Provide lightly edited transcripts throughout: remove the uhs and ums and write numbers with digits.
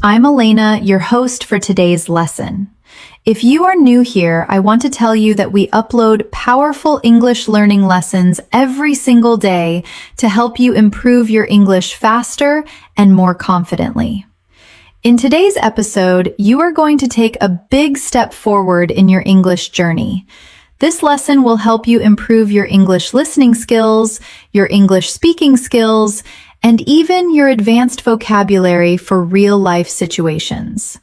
I'm Elena, your host for today's lesson. If you are new here, I want to tell you that we upload powerful English learning lessons every single day to help you improve your English faster and more confidently. In today's episode, you are going to take a big step forward in your English journey. This lesson will help you improve your English listening skills, your English speaking skills, and even your advanced vocabulary for real-life situations.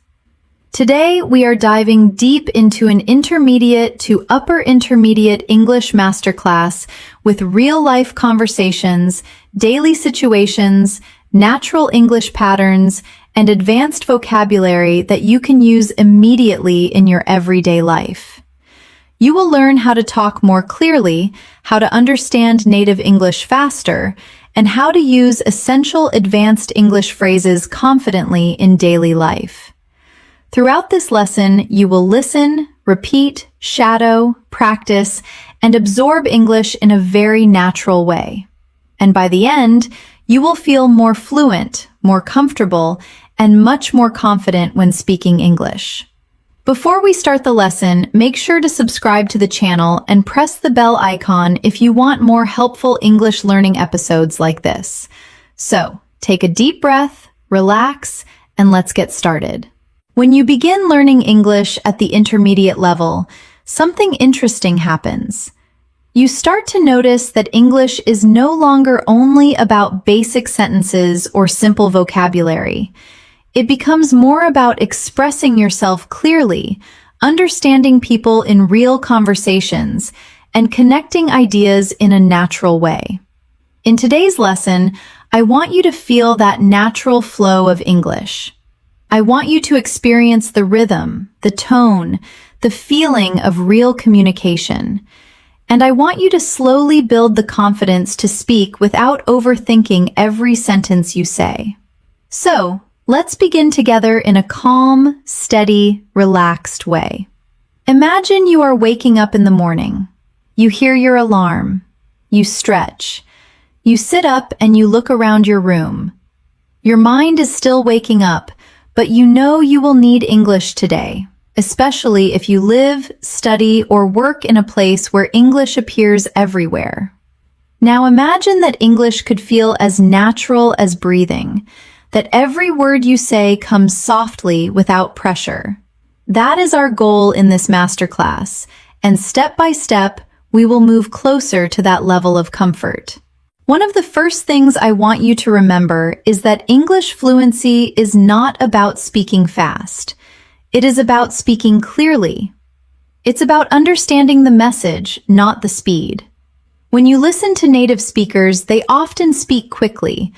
Today, we are diving deep into an intermediate to upper intermediate English masterclass with real-life conversations, daily situations, natural English patterns, and advanced vocabulary that you can use immediately in your everyday life. You will learn how to talk more clearly, how to understand native English faster, and how to use essential advanced English phrases confidently in daily life. Throughout this lesson, you will listen, repeat, shadow, practice, and absorb English in a very natural way. And by the end, you will feel more fluent, more comfortable, and much more confident when speaking English. Before we start the lesson, make sure to subscribe to the channel and press the bell icon if you want more helpful English learning episodes like this. So, take a deep breath, relax, and let's get started. When you begin learning English at the intermediate level, something interesting happens. You start to notice that English is no longer only about basic sentences or simple vocabulary. It becomes more about expressing yourself clearly, understanding people in real conversations, and connecting ideas in a natural way. In today's lesson, I want you to feel that natural flow of English. I want you to experience the rhythm, the tone, the feeling of real communication. And I want you to slowly build the confidence to speak without overthinking every sentence you say. So, let's begin together in a calm, steady, relaxed way. Imagine you are waking up in the morning. You hear your alarm. You stretch. You sit up and you look around your room. Your mind is still waking up, but you know you will need English today, especially if you live, study, or work in a place where English appears everywhere. Now imagine that English could feel as natural as breathing, that every word you say comes softly without pressure. That is our goal in this masterclass, and step by step, we will move closer to that level of comfort. One of the first things I want you to remember is that English fluency is not about speaking fast. It is about speaking clearly. It's about understanding the message, not the speed. When you listen to native speakers, they often speak quickly,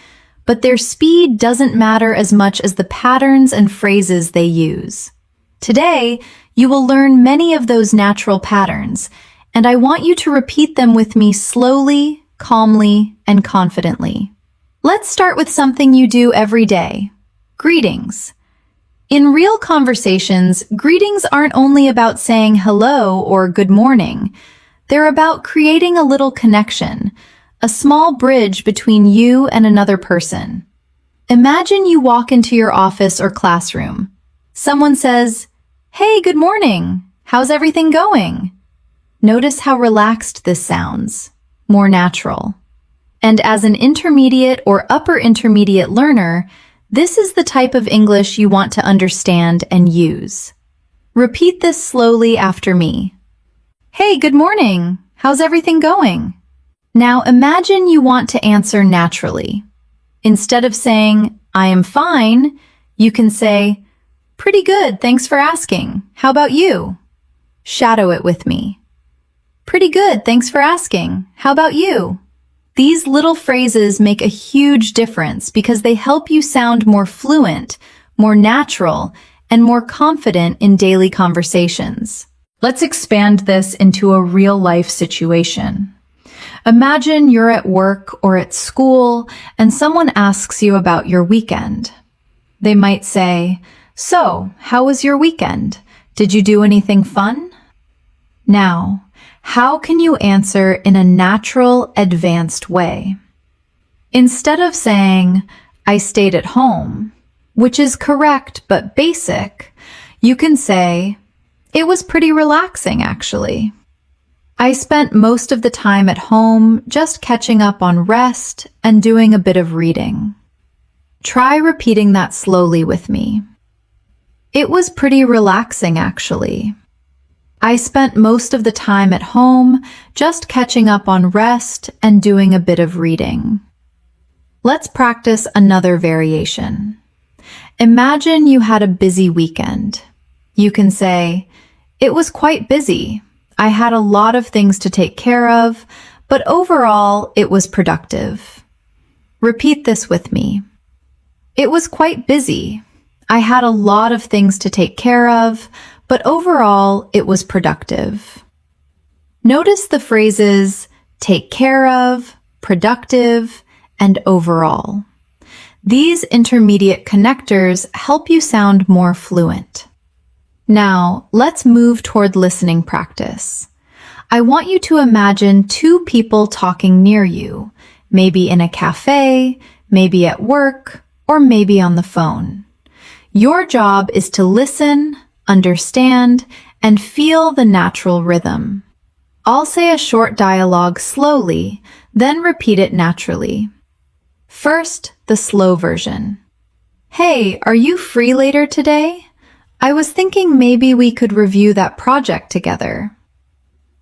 but their speed doesn't matter as much as the patterns and phrases they use. Today, you will learn many of those natural patterns, and I want you to repeat them with me slowly, calmly, and confidently. Let's start with something you do every day. Greetings. In real conversations, greetings aren't only about saying hello or good morning. They're about creating a little connection, a small bridge between you and another person. Imagine you walk into your office or classroom. Someone says, "Hey, good morning. How's everything going?" Notice how relaxed this sounds, more natural. And as an intermediate or upper intermediate learner, this is the type of English you want to understand and use. Repeat this slowly after me. "Hey, good morning. How's everything going?" Now imagine you want to answer naturally. Instead of saying, "I am fine," you can say, "Pretty good, thanks for asking. How about you?" Shadow it with me. "Pretty good, thanks for asking. How about you?" These little phrases make a huge difference because they help you sound more fluent, more natural, and more confident in daily conversations. Let's expand this into a real-life situation. Imagine you're at work or at school and someone asks you about your weekend. They might say, "So, how was your weekend? Did you do anything fun?" Now, how can you answer in a natural, advanced way? Instead of saying, "I stayed at home," which is correct but basic, you can say, "It was pretty relaxing, actually. I spent most of the time at home just catching up on rest and doing a bit of reading." Try repeating that slowly with me. It was pretty relaxing, actually. I spent most of the time at home just catching up on rest and doing a bit of reading. Let's practice another variation. Imagine you had a busy weekend. You can say, "It was quite busy. I had a lot of things to take care of, but overall it was productive." Repeat this with me. It was quite busy. I had a lot of things to take care of, but overall it was productive. Notice the phrases take care of, productive, and overall. These intermediate connectors help you sound more fluent. Now, let's move toward listening practice. I want you to imagine two people talking near you, maybe in a cafe, maybe at work, or maybe on the phone. Your job is to listen, understand, and feel the natural rhythm. I'll say a short dialogue slowly, then repeat it naturally. First, the slow version. "Hey, are you free later today? I was thinking maybe we could review that project together."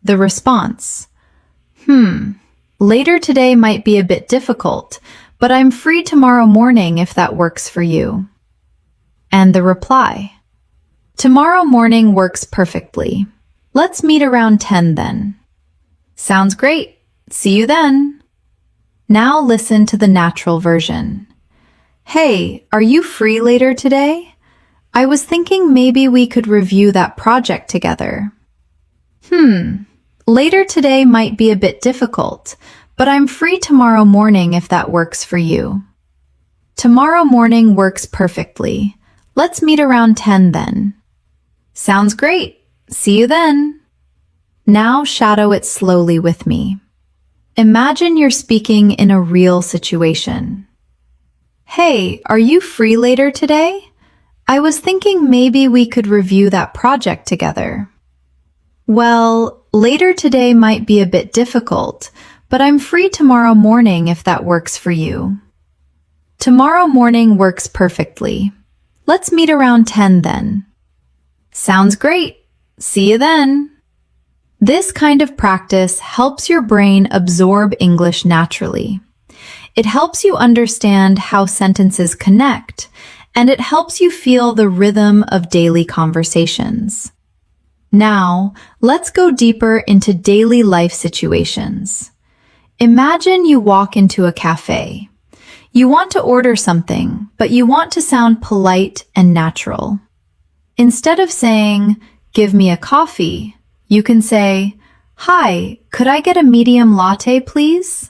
The response. Later today might be a bit difficult, but I'm free tomorrow morning if that works for you." And the reply. "Tomorrow morning works perfectly. Let's meet around 10 then." "Sounds great. See you then." Now listen to the natural version. "Hey, are you free later today? I was thinking maybe we could review that project together." Later today might be a bit difficult, but I'm free tomorrow morning if that works for you." "Tomorrow morning works perfectly. Let's meet around 10 then." "Sounds great. See you then." Now shadow it slowly with me. Imagine you're speaking in a real situation. "Hey, are you free later today? I was thinking maybe we could review that project together." "Well, later today might be a bit difficult, but I'm free tomorrow morning if that works for you." "Tomorrow morning works perfectly. Let's meet around 10 then." "Sounds great. See you then." This kind of practice helps your brain absorb English naturally. It helps you understand how sentences connect, and it helps you feel the rhythm of daily conversations. Now, let's go deeper into daily life situations. Imagine you walk into a cafe. You want to order something, but you want to sound polite and natural. Instead of saying, "Give me a coffee," you can say, "Hi, could I get a medium latte, please?"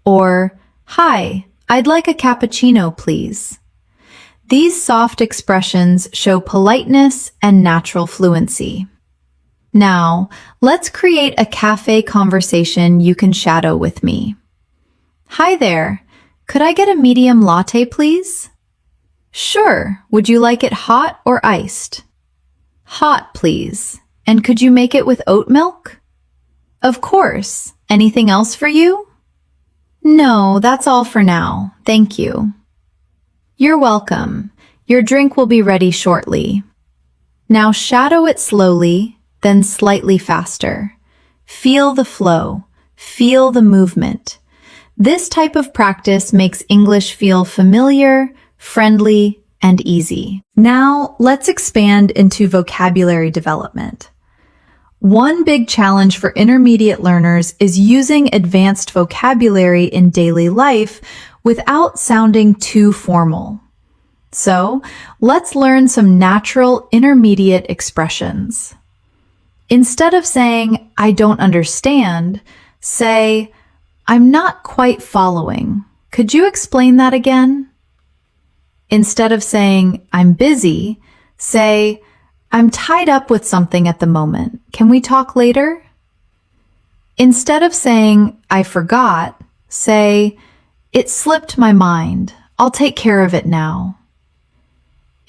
Or, "Hi, I'd like a cappuccino, please." These soft expressions show politeness and natural fluency. Now, let's create a cafe conversation you can shadow with me. "Hi there, could I get a medium latte, please?" "Sure, would you like it hot or iced?" "Hot, please. And could you make it with oat milk?" "Of course. Anything else for you?" "No, that's all for now. Thank you." "You're welcome. Your drink will be ready shortly." Now shadow it slowly, then slightly faster. Feel the flow. Feel the movement. This type of practice makes English feel familiar, friendly, and easy. Now, let's expand into vocabulary development. One big challenge for intermediate learners is using advanced vocabulary in daily life without sounding too formal. So, let's learn some natural intermediate expressions. Instead of saying, "I don't understand," say, "I'm not quite following. Could you explain that again?" Instead of saying, "I'm busy," say, "I'm tied up with something at the moment. Can we talk later?" Instead of saying, "I forgot," say, "It slipped my mind. I'll take care of it now."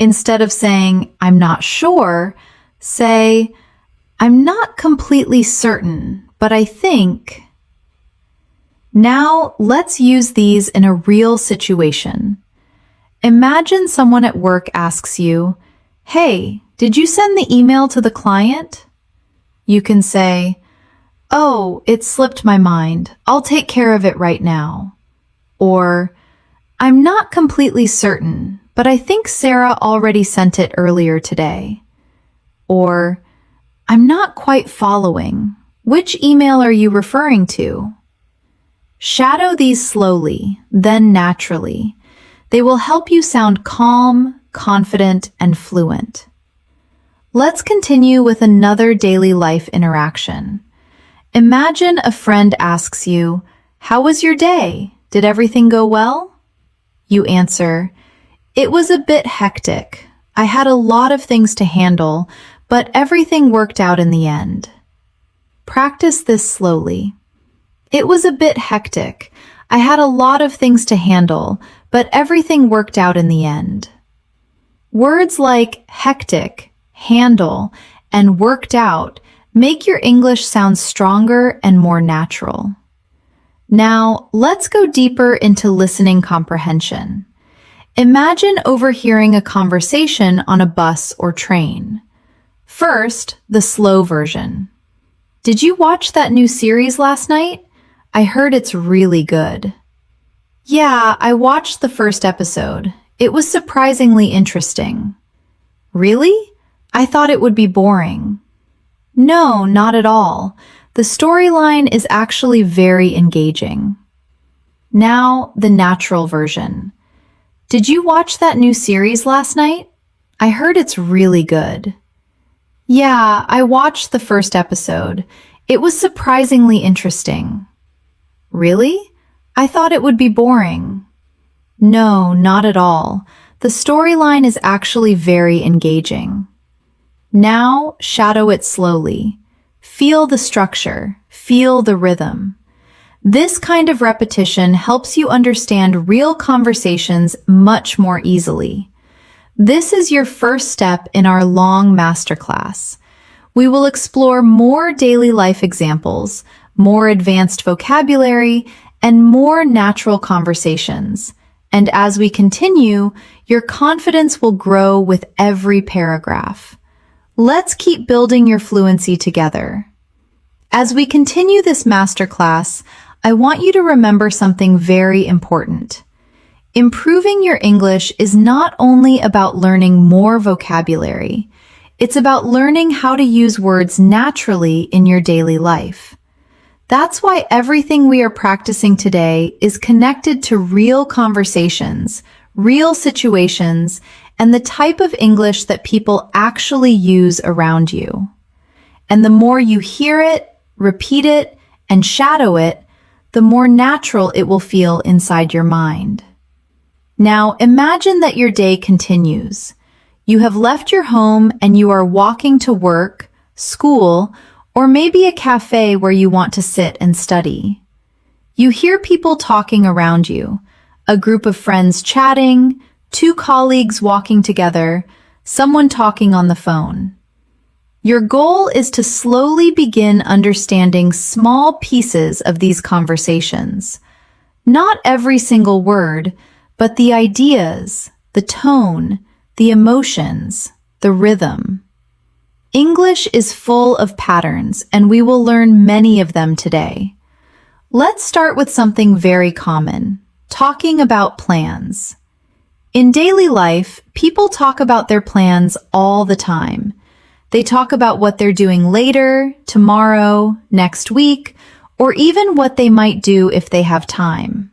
Instead of saying, I'm not sure, say, I'm not completely certain, but I think. Now, let's use these in a real situation. Imagine someone at work asks you, Hey, did you send the email to the client? You can say, Oh, it slipped my mind. I'll take care of it right now. Or, I'm not completely certain, but I think Sarah already sent it earlier today. Or, I'm not quite following. Which email are you referring to? Shadow these slowly, then naturally. They will help you sound calm, confident, and fluent. Let's continue with another daily life interaction. Imagine a friend asks you, How was your day? Did everything go well? You answer, It was a bit hectic. I had a lot of things to handle, but everything worked out in the end. Practice this slowly. It was a bit hectic. I had a lot of things to handle, but everything worked out in the end. Words like hectic, handle, and worked out make your English sound stronger and more natural. Now, let's go deeper into listening comprehension. Imagine overhearing a conversation on a bus or train. First, the slow version. Did you watch that new series last night? I heard it's really good. Yeah, I watched the first episode. It was surprisingly interesting. Really? I thought it would be boring. No, not at all. The storyline is actually very engaging. Now, the natural version. Did you watch that new series last night? I heard it's really good. Yeah, I watched the first episode. It was surprisingly interesting. Really? I thought it would be boring. No, not at all. The storyline is actually very engaging. Now, shadow it slowly. Feel the structure. Feel the rhythm. This kind of repetition helps you understand real conversations much more easily. This is your first step in our long masterclass. We will explore more daily life examples, more advanced vocabulary, and more natural conversations. And as we continue, your confidence will grow with every paragraph. Let's keep building your fluency together. As we continue this masterclass, I want you to remember something very important. Improving your English is not only about learning more vocabulary. It's about learning how to use words naturally in your daily life. That's why everything we are practicing today is connected to real conversations, real situations, and the type of English that people actually use around you. And the more you hear it, repeat it, and shadow it, the more natural it will feel inside your mind. Now, imagine that your day continues. You have left your home and you are walking to work, school, or maybe a cafe where you want to sit and study. You hear people talking around you, a group of friends chatting, two colleagues walking together, someone talking on the phone. Your goal is to slowly begin understanding small pieces of these conversations. Not every single word, but the ideas, the tone, the emotions, the rhythm. English is full of patterns, and we will learn many of them today. Let's start with something very common, talking about plans. In daily life, people talk about their plans all the time. They talk about what they're doing later, tomorrow, next week, or even what they might do if they have time.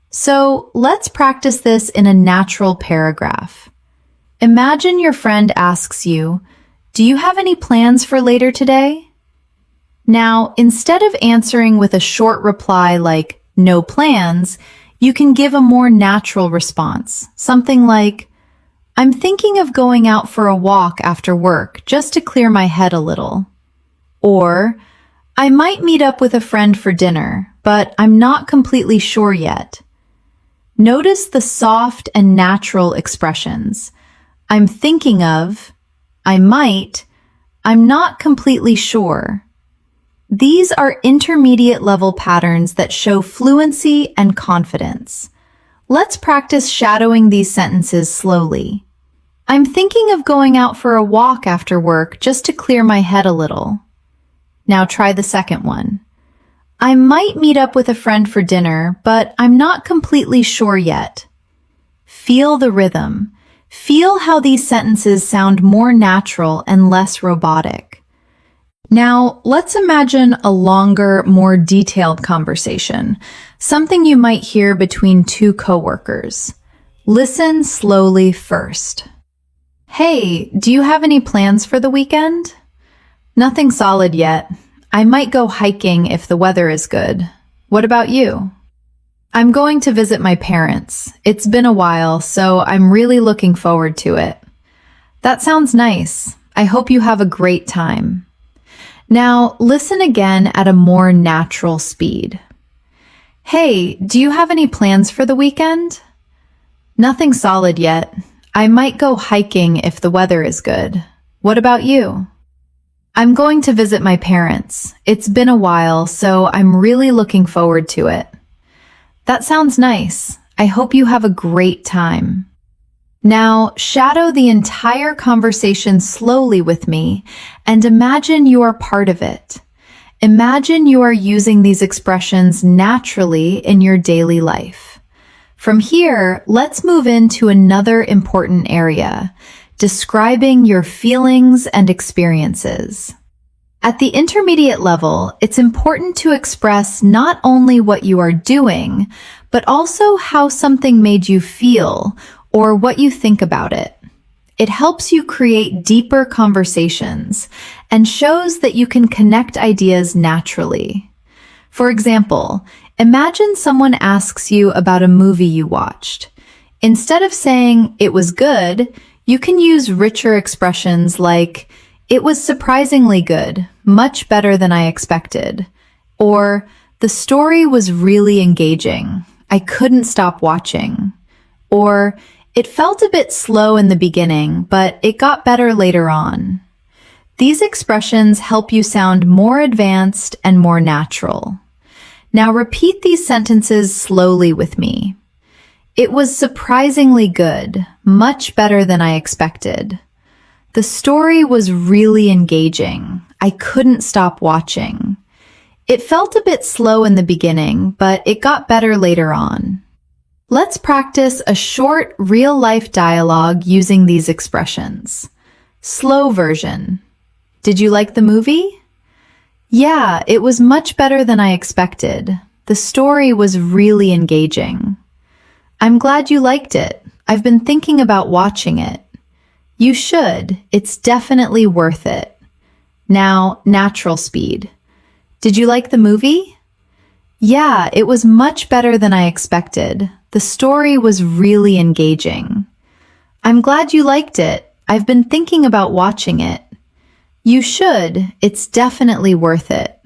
So let's practice this in a natural paragraph. Imagine your friend asks you, Do you have any plans for later today? Now, instead of answering with a short reply like, no plans, you can give a more natural response. Something like, I'm thinking of going out for a walk after work just to clear my head a little. Or, I might meet up with a friend for dinner, but I'm not completely sure yet. Notice the soft and natural expressions. I'm thinking of, I might, I'm not completely sure. These are intermediate level patterns that show fluency and confidence. Let's practice shadowing these sentences slowly. I'm thinking of going out for a walk after work just to clear my head a little. Now try the second one. I might meet up with a friend for dinner, but I'm not completely sure yet. Feel the rhythm. Feel how these sentences sound more natural and less robotic. Now, let's imagine a longer, more detailed conversation, something you might hear between two coworkers. Listen slowly first. Hey, do you have any plans for the weekend? Nothing solid yet. I might go hiking if the weather is good. What about you? I'm going to visit my parents. It's been a while, so I'm really looking forward to it. That sounds nice. I hope you have a great time. Now, listen again at a more natural speed. Hey, do you have any plans for the weekend? Nothing solid yet. I might go hiking if the weather is good. What about you? I'm going to visit my parents. It's been a while, so I'm really looking forward to it. That sounds nice. I hope you have a great time. Now, shadow the entire conversation slowly with me and imagine you are part of it. Imagine you are using these expressions naturally in your daily life. From here, let's move into another important area, describing your feelings and experiences. At the intermediate level, it's important to express not only what you are doing, but also how something made you feel or what you think about it. It helps you create deeper conversations and shows that you can connect ideas naturally. For example, imagine someone asks you about a movie you watched. Instead of saying, "It was good," you can use richer expressions like, "It was surprisingly good, much better than I expected." Or, "The story was really engaging. I couldn't stop watching." Or, "It felt a bit slow in the beginning, but it got better later on." These expressions help you sound more advanced and more natural. Now repeat these sentences slowly with me. It was surprisingly good, much better than I expected. The story was really engaging. I couldn't stop watching. It felt a bit slow in the beginning, but it got better later on. Let's practice a short, real-life dialogue using these expressions. Slow version. Did you like the movie? Yeah, it was much better than I expected. The story was really engaging. I'm glad you liked it. I've been thinking about watching it. You should. It's definitely worth it. Now, natural speed. Did you like the movie? Yeah, it was much better than I expected. The story was really engaging. I'm glad you liked it. I've been thinking about watching it. You should. It's definitely worth it.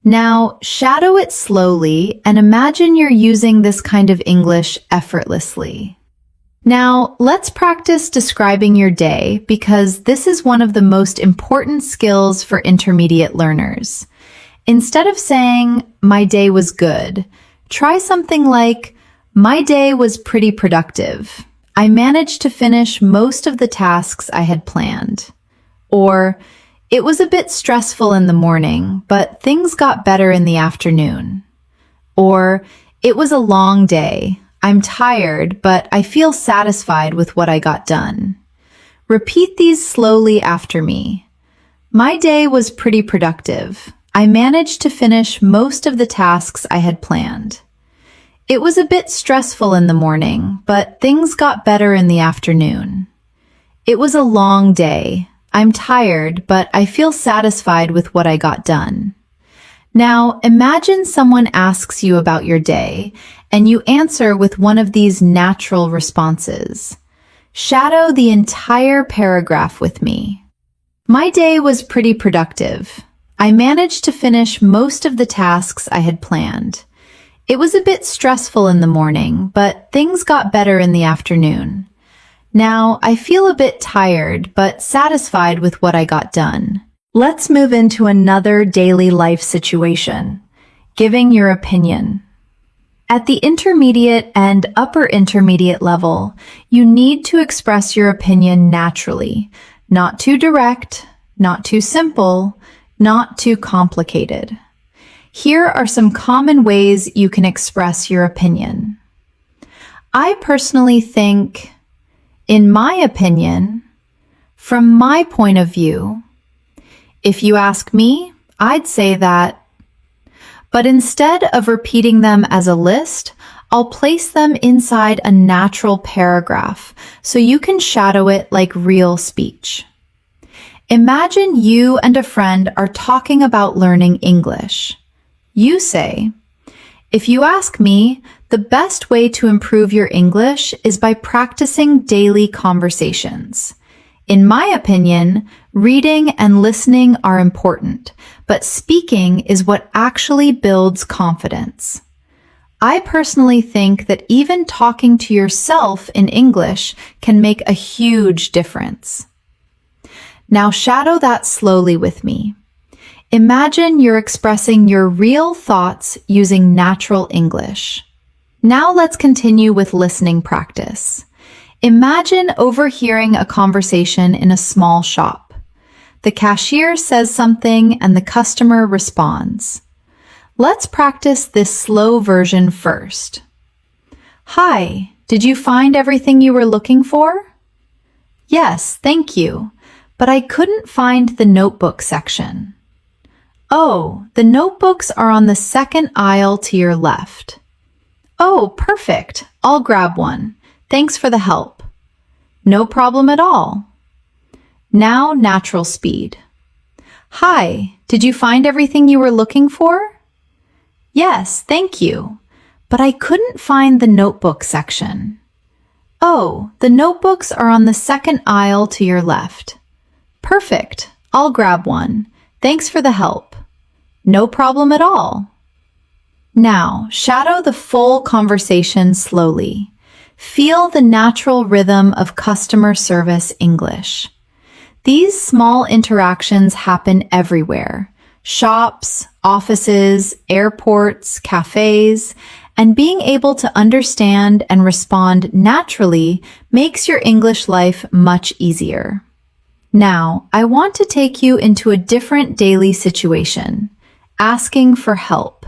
Now, shadow it slowly and imagine you're using this kind of English effortlessly. Now, let's practice describing your day because this is one of the most important skills for intermediate learners. Instead of saying, "My day was good," try something like, "My day was pretty productive. I managed to finish most of the tasks I had planned." Or, "It was a bit stressful in the morning, but things got better in the afternoon." Or, "It was a long day. I'm tired, but I feel satisfied with what I got done." Repeat these slowly after me. My day was pretty productive. I managed to finish most of the tasks I had planned. It was a bit stressful in the morning, but things got better in the afternoon. It was a long day. I'm tired, but I feel satisfied with what I got done. Now, imagine someone asks you about your day, and you answer with one of these natural responses. Shadow the entire paragraph with me. My day was pretty productive. I managed to finish most of the tasks I had planned. It was a bit stressful in the morning, but things got better in the afternoon. Now, I feel a bit tired, but satisfied with what I got done. Let's move into another daily life situation. Giving your opinion. At the intermediate and upper intermediate level, you need to express your opinion naturally, not too direct, not too simple, not too complicated. Here are some common ways you can express your opinion. I personally think, in my opinion, from my point of view. If you ask me, I'd say that. But instead of repeating them as a list, I'll place them inside a natural paragraph so you can shadow it like real speech. Imagine you and a friend are talking about learning English. You say, "If you ask me, the best way to improve your English is by practicing daily conversations. In my opinion, reading and listening are important, but speaking is what actually builds confidence. I personally think that even talking to yourself in English can make a huge difference." Now shadow that slowly with me. Imagine you're expressing your real thoughts using natural English. Now let's continue with listening practice. Imagine overhearing a conversation in a small shop. The cashier says something and the customer responds. Let's practice this slow version first. "Hi, did you find everything you were looking for?" "Yes, thank you, but I couldn't find the notebook section." "Oh, the notebooks are on the second aisle to your left." "Oh, perfect. I'll grab one. Thanks for the help." "No problem at all." Now natural speed. "Hi, did you find everything you were looking for?" "Yes, thank you, but I couldn't find the notebook section." "Oh, the notebooks are on the second aisle to your left." "Perfect. I'll grab one. Thanks for the help." "No problem at all." Now, shadow the full conversation slowly. Feel the natural rhythm of customer service English. These small interactions happen everywhere: shops, offices, airports, cafes, and being able to understand and respond naturally makes your English life much easier. Now, I want to take you into a different daily situation: asking for help.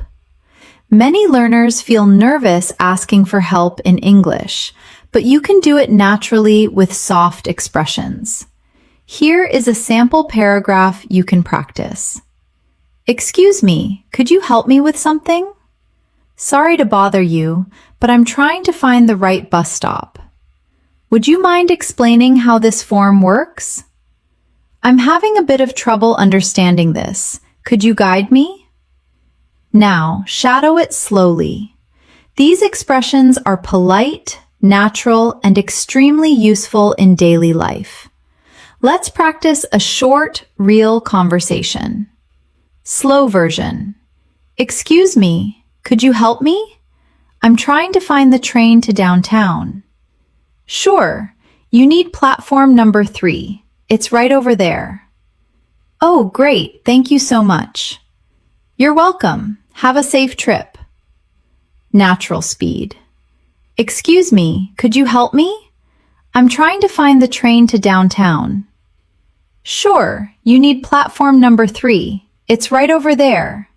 Many learners feel nervous asking for help in English, but you can do it naturally with soft expressions. Here is a sample paragraph you can practice. "Excuse me, could you help me with something?" "Sorry to bother you, but I'm trying to find the right bus stop." "Would you mind explaining how this form works?" "I'm having a bit of trouble understanding this. Could you guide me?" Now, shadow it slowly. These expressions are polite, natural, and extremely useful in daily life. Let's practice a short, real conversation. Slow version. "Excuse me, could you help me? I'm trying to find the train to downtown." "Sure, you need platform number 3. It's right over there." "Oh, great, thank you so much." "You're welcome. Have a safe trip." Natural speed. "Excuse me, could you help me? I'm trying to find the train to downtown." "Sure, you need platform number 3. It's right over there."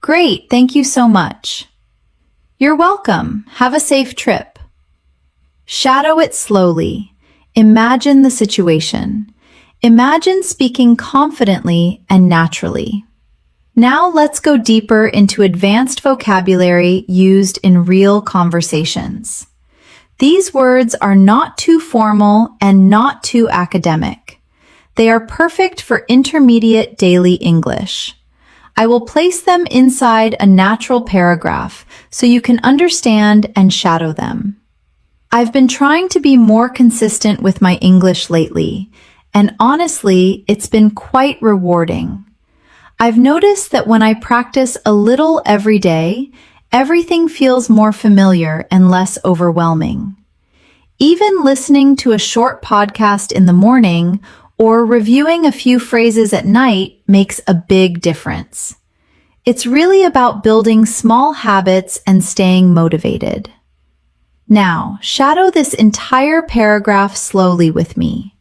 "Great, thank you so much." "You're welcome. Have a safe trip." Shadow it slowly. Imagine the situation. Imagine speaking confidently and naturally. Now let's go deeper into advanced vocabulary used in real conversations. These words are not too formal and not too academic. They are perfect for intermediate daily English. I will place them inside a natural paragraph so you can understand and shadow them. I've been trying to be more consistent with my English lately, and honestly, it's been quite rewarding. I've noticed that when I practice a little every day, everything feels more familiar and less overwhelming. Even listening to a short podcast in the morning or reviewing a few phrases at night makes a big difference. It's really about building small habits and staying motivated. Now, shadow this entire paragraph slowly with me.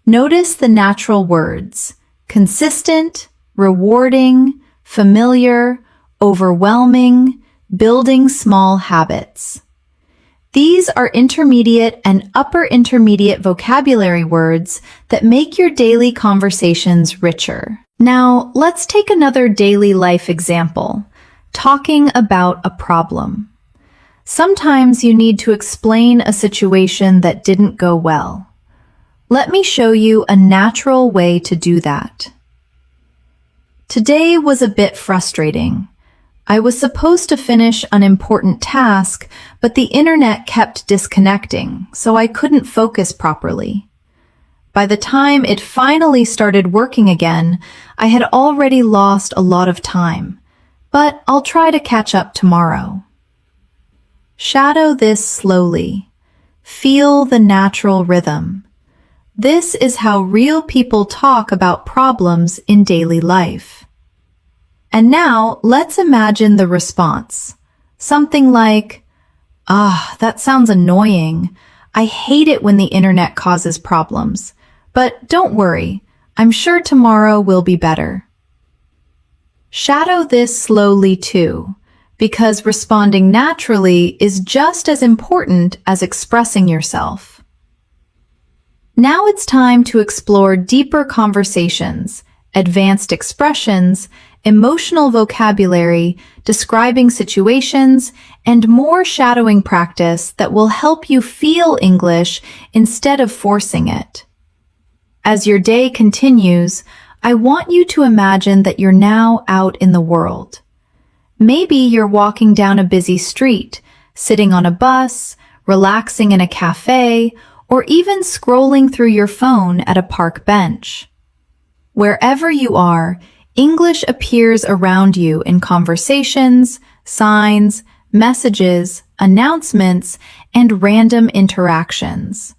Notice the natural words: consistent, rewarding, familiar, overwhelming, building small habits. These are intermediate and upper intermediate vocabulary words that make your daily conversations richer. Now, let's take another daily life example, talking about a problem. Sometimes you need to explain a situation that didn't go well. Let me show you a natural way to do that. Today was a bit frustrating. I was supposed to finish an important task, but the internet kept disconnecting, so I couldn't focus properly. By the time it finally started working again, I had already lost a lot of time, but I'll try to catch up tomorrow. Shadow this slowly. Feel the natural rhythm. This is how real people talk about problems in daily life. And now, let's imagine the response. Something like, that sounds annoying. I hate it when the internet causes problems. But don't worry, I'm sure tomorrow will be better. Shadow this slowly too, because responding naturally is just as important as expressing yourself. Now it's time to explore deeper conversations, advanced expressions, emotional vocabulary, describing situations, and more shadowing practice that will help you feel English instead of forcing it. As your day continues, I want you to imagine that you're now out in the world. Maybe you're walking down a busy street, sitting on a bus, relaxing in a cafe, or even scrolling through your phone at a park bench. Wherever you are, English appears around you in conversations, signs, messages, announcements, and random interactions.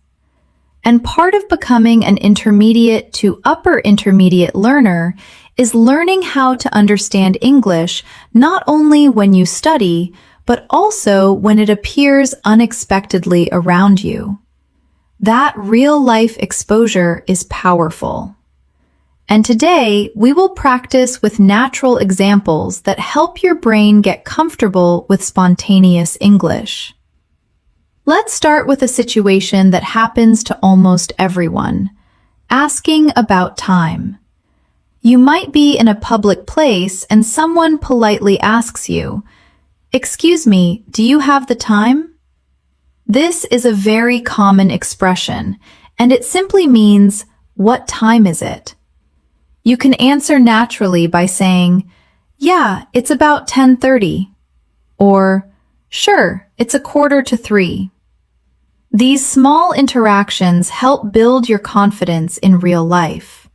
And part of becoming an intermediate to upper intermediate learner is learning how to understand English not only when you study, but also when it appears unexpectedly around you. That real-life exposure is powerful. And today, we will practice with natural examples that help your brain get comfortable with spontaneous English. Let's start with a situation that happens to almost everyone, asking about time. You might be in a public place and someone politely asks you, "Excuse me, do you have the time?" This is a very common expression, and it simply means, "What time is it?" You can answer naturally by saying, "Yeah, it's about 10:30," or "Sure, it's 2:45." These small interactions help build your confidence in real life.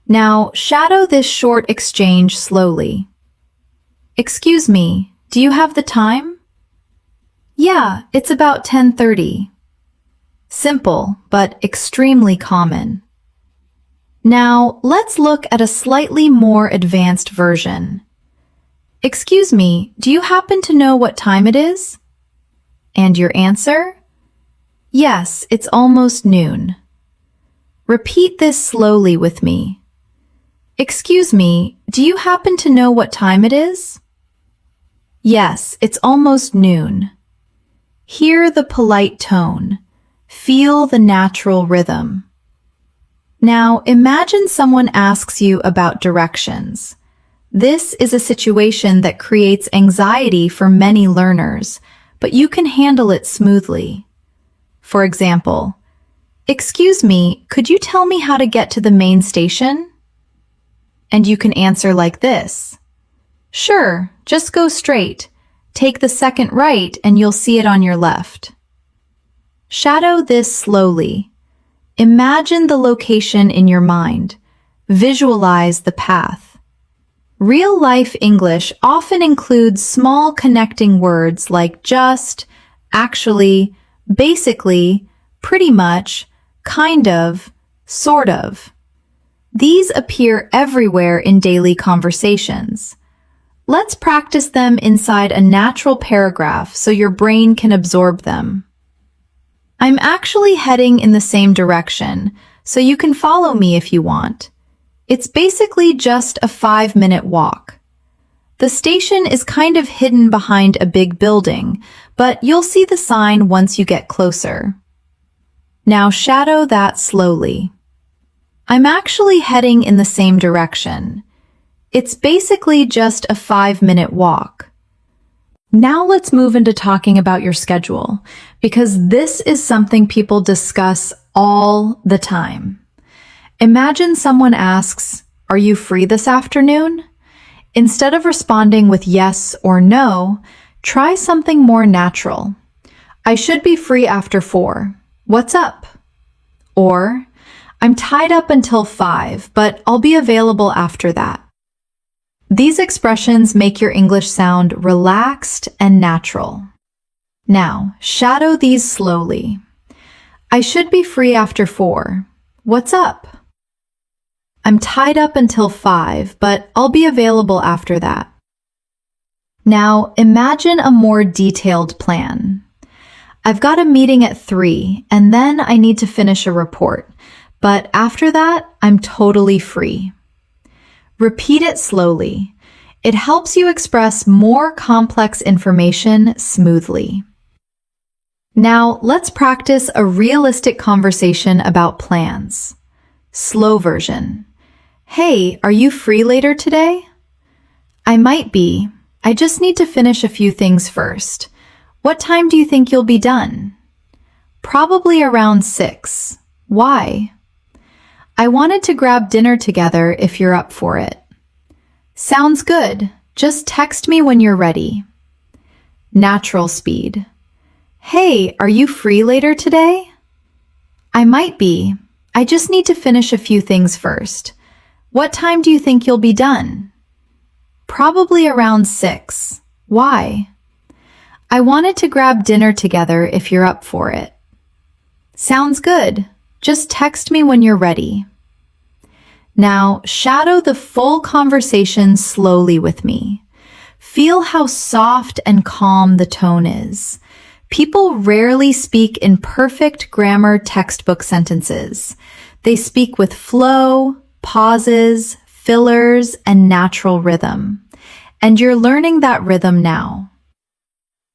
Now, shadow this short exchange slowly. "Excuse me, do you have the time?" "Yeah, it's about 10:30. Simple, but extremely common. Now, let's look at a slightly more advanced version. "Excuse me, do you happen to know what time it is?" And your answer? "Yes, it's almost noon." Repeat this slowly with me. "Excuse me, do you happen to know what time it is?" "Yes, it's almost noon." Hear the polite tone. Feel the natural rhythm. Now, imagine someone asks you about directions. This is a situation that creates anxiety for many learners, but you can handle it smoothly. For example, "Excuse me, could you tell me how to get to the main station?" And you can answer like this. "Sure, just go straight. Take the second right and you'll see it on your left." Shadow this slowly. Imagine the location in your mind. Visualize the path. Real-life English often includes small connecting words like just, actually, basically, pretty much, kind of, sort of. These appear everywhere in daily conversations. Let's practice them inside a natural paragraph so your brain can absorb them. I'm actually heading in the same direction, so you can follow me if you want. It's basically just a 5-minute walk. The station is kind of hidden behind a big building, but you'll see the sign once you get closer. Now shadow that slowly. I'm actually heading in the same direction. It's basically just a 5-minute walk. Now let's move into talking about your schedule, because this is something people discuss all the time. Imagine someone asks, "Are you free this afternoon?" Instead of responding with yes or no, try something more natural. "I should be free after 4. What's up?" Or, "I'm tied up until 5, but I'll be available after that." These expressions make your English sound relaxed and natural. Now, shadow these slowly. "I should be free after 4. What's up?" "I'm tied up until 5, but I'll be available after that." Now, imagine a more detailed plan. "I've got a meeting at 3, and then I need to finish a report, but after that, I'm totally free." Repeat it slowly. It helps you express more complex information smoothly. Now, let's practice a realistic conversation about plans. Slow version. "Hey, are you free later today?" "I might be. I just need to finish a few things first. What time do you think you'll be done?" "Probably around 6. Why?" "I wanted to grab dinner together if you're up for it." "Sounds good. Just text me when you're ready." Natural speed. "Hey, are you free later today?" "I might be. I just need to finish a few things first. What time do you think you'll be done?" "Probably around 6. Why?" "I wanted to grab dinner together if you're up for it." Sounds good. Just text me when you're ready. Now, shadow the full conversation slowly with me. Feel how soft and calm the tone is. People rarely speak in perfect grammar textbook sentences. They speak with flow, pauses, fillers, and natural rhythm. And you're learning that rhythm now.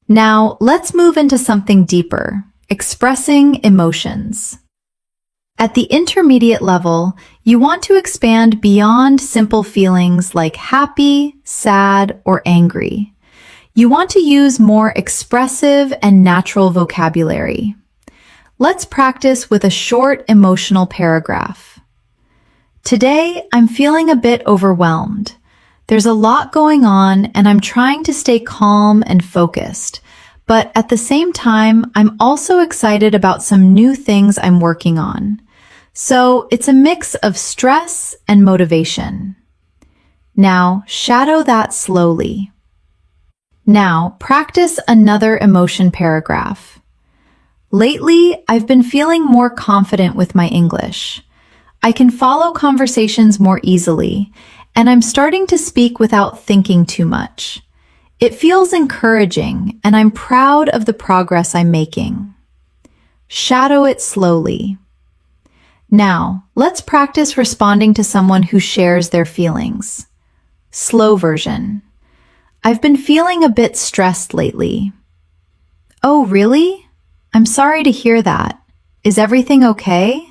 Now, let's move into something deeper, expressing emotions. At the intermediate level, you want to expand beyond simple feelings like happy, sad, or angry. You want to use more expressive and natural vocabulary. Let's practice with a short emotional paragraph. "Today, I'm feeling a bit overwhelmed. There's a lot going on and I'm trying to stay calm and focused. But at the same time, I'm also excited about some new things I'm working on. So it's a mix of stress and motivation." Now, shadow that slowly. Now, practice another emotion paragraph. "Lately, I've been feeling more confident with my English. I can follow conversations more easily, and I'm starting to speak without thinking too much. It feels encouraging, and I'm proud of the progress I'm making." Shadow it slowly. Now, let's practice responding to someone who shares their feelings. Slow version. "I've been feeling a bit stressed lately." "Oh, really? I'm sorry to hear that. Is everything okay?"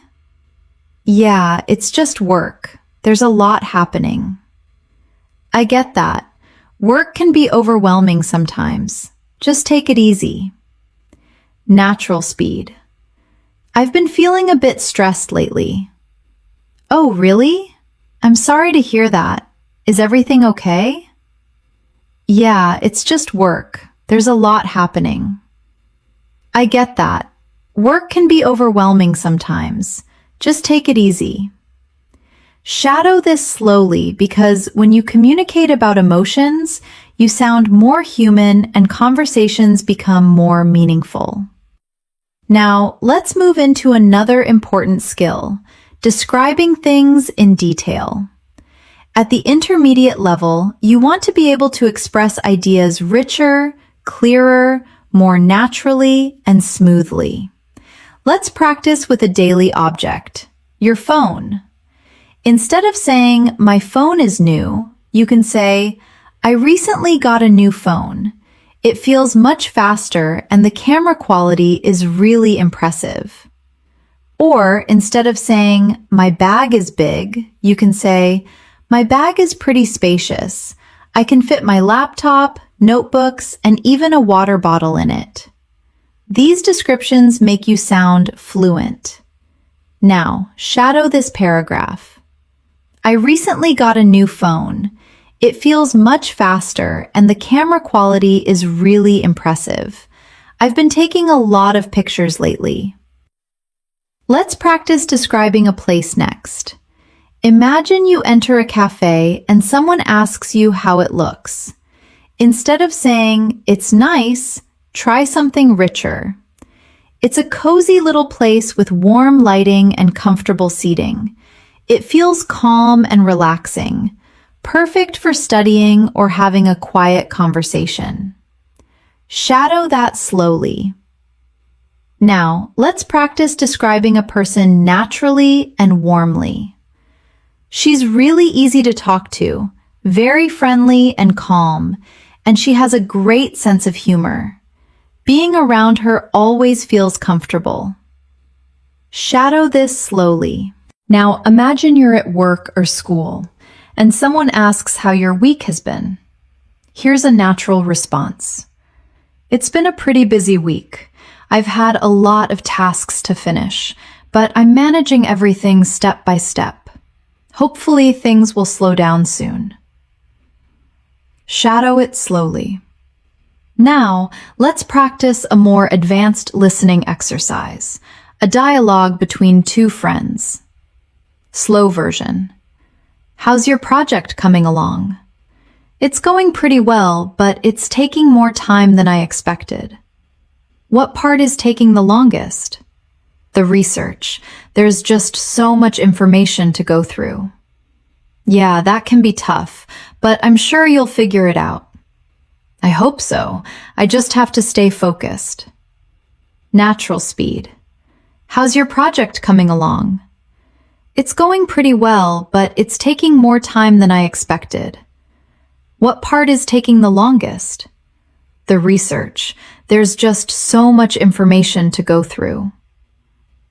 "Yeah, it's just work. There's a lot happening." "I get that. Work can be overwhelming sometimes. Just take it easy." Natural speed. "I've been feeling a bit stressed lately." "Oh, really? I'm sorry to hear that. Is everything okay?" "Yeah, it's just work. There's a lot happening." "I get that. Work can be overwhelming sometimes. Just take it easy." Shadow this slowly because when you communicate about emotions, you sound more human and conversations become more meaningful. Now, let's move into another important skill, describing things in detail. At the intermediate level, you want to be able to express ideas richer, clearer, more naturally, and smoothly. Let's practice with a daily object, your phone. Instead of saying, "My phone is new," you can say, "I recently got a new phone. It feels much faster and the camera quality is really impressive." Or instead of saying, "My bag is big," you can say, "My bag is pretty spacious. I can fit my laptop, notebooks, and even a water bottle in it." These descriptions make you sound fluent. Now, shadow this paragraph. I recently got a new phone. It feels much faster and the camera quality is really impressive. I've been taking a lot of pictures lately. Let's practice describing a place next. Imagine you enter a cafe and someone asks you how it looks. Instead of saying, "It's nice," try something richer. It's a cozy little place with warm lighting and comfortable seating. It feels calm and relaxing, perfect for studying or having a quiet conversation. Shadow that slowly. Now, let's practice describing a person naturally and warmly. She's really easy to talk to, very friendly and calm, and she has a great sense of humor. Being around her always feels comfortable. Shadow this slowly. Now, imagine you're at work or school, and someone asks how your week has been. Here's a natural response. It's been a pretty busy week. I've had a lot of tasks to finish, but I'm managing everything step by step. Hopefully, things will slow down soon. Shadow it slowly. Now, let's practice a more advanced listening exercise, a dialogue between two friends. Slow version. How's your project coming along? It's going pretty well, but it's taking more time than I expected. What part is taking the longest? The research. There's just so much information to go through. Yeah, that can be tough, but I'm sure you'll figure it out. I hope so. I just have to stay focused. Natural speed. How's your project coming along? It's going pretty well, but it's taking more time than I expected. What part is taking the longest? The research. There's just so much information to go through.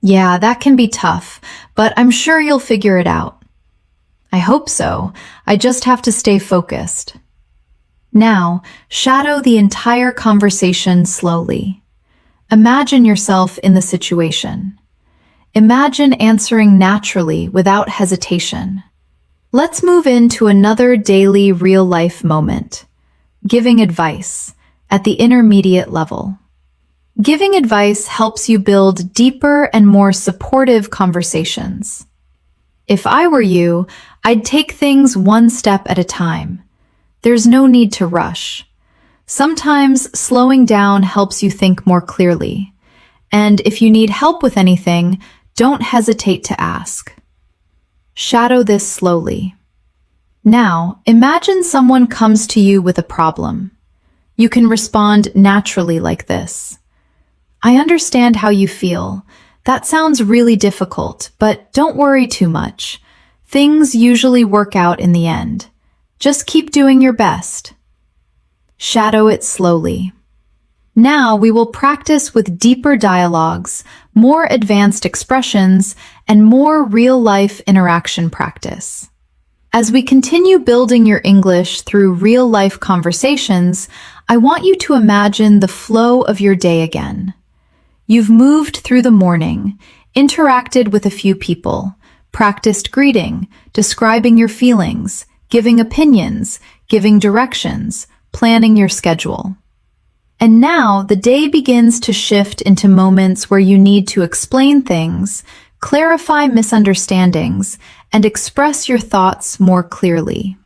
Yeah, that can be tough, but I'm sure you'll figure it out. I hope so. I just have to stay focused. Now, shadow the entire conversation slowly. Imagine yourself in the situation. Imagine answering naturally without hesitation. Let's move into another daily real-life moment. Giving advice at the intermediate level. Giving advice helps you build deeper and more supportive conversations. If I were you, I'd take things one step at a time. There's no need to rush. Sometimes slowing down helps you think more clearly. And if you need help with anything, don't hesitate to ask. Shadow this slowly. Now, imagine someone comes to you with a problem. You can respond naturally like this. I understand how you feel. That sounds really difficult, but don't worry too much. Things usually work out in the end. Just keep doing your best. Shadow it slowly. Now we will practice with deeper dialogues, more advanced expressions, and more real-life interaction practice. As we continue building your English through real-life conversations, I want you to imagine the flow of your day again. You've moved through the morning, interacted with a few people, practiced greeting, describing your feelings, giving opinions, giving directions, planning your schedule. And now the day begins to shift into moments where you need to explain things, clarify misunderstandings, and express your thoughts more clearly.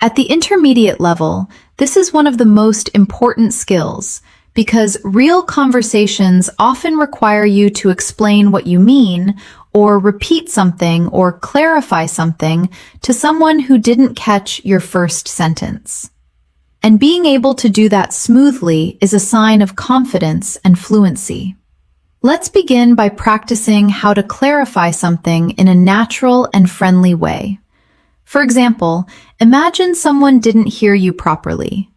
At the intermediate level, this is one of the most important skills, because real conversations often require you to explain what you mean or repeat something or clarify something to someone who didn't catch your first sentence. And being able to do that smoothly is a sign of confidence and fluency. Let's begin by practicing how to clarify something in a natural and friendly way. For example, imagine someone didn't hear you properly.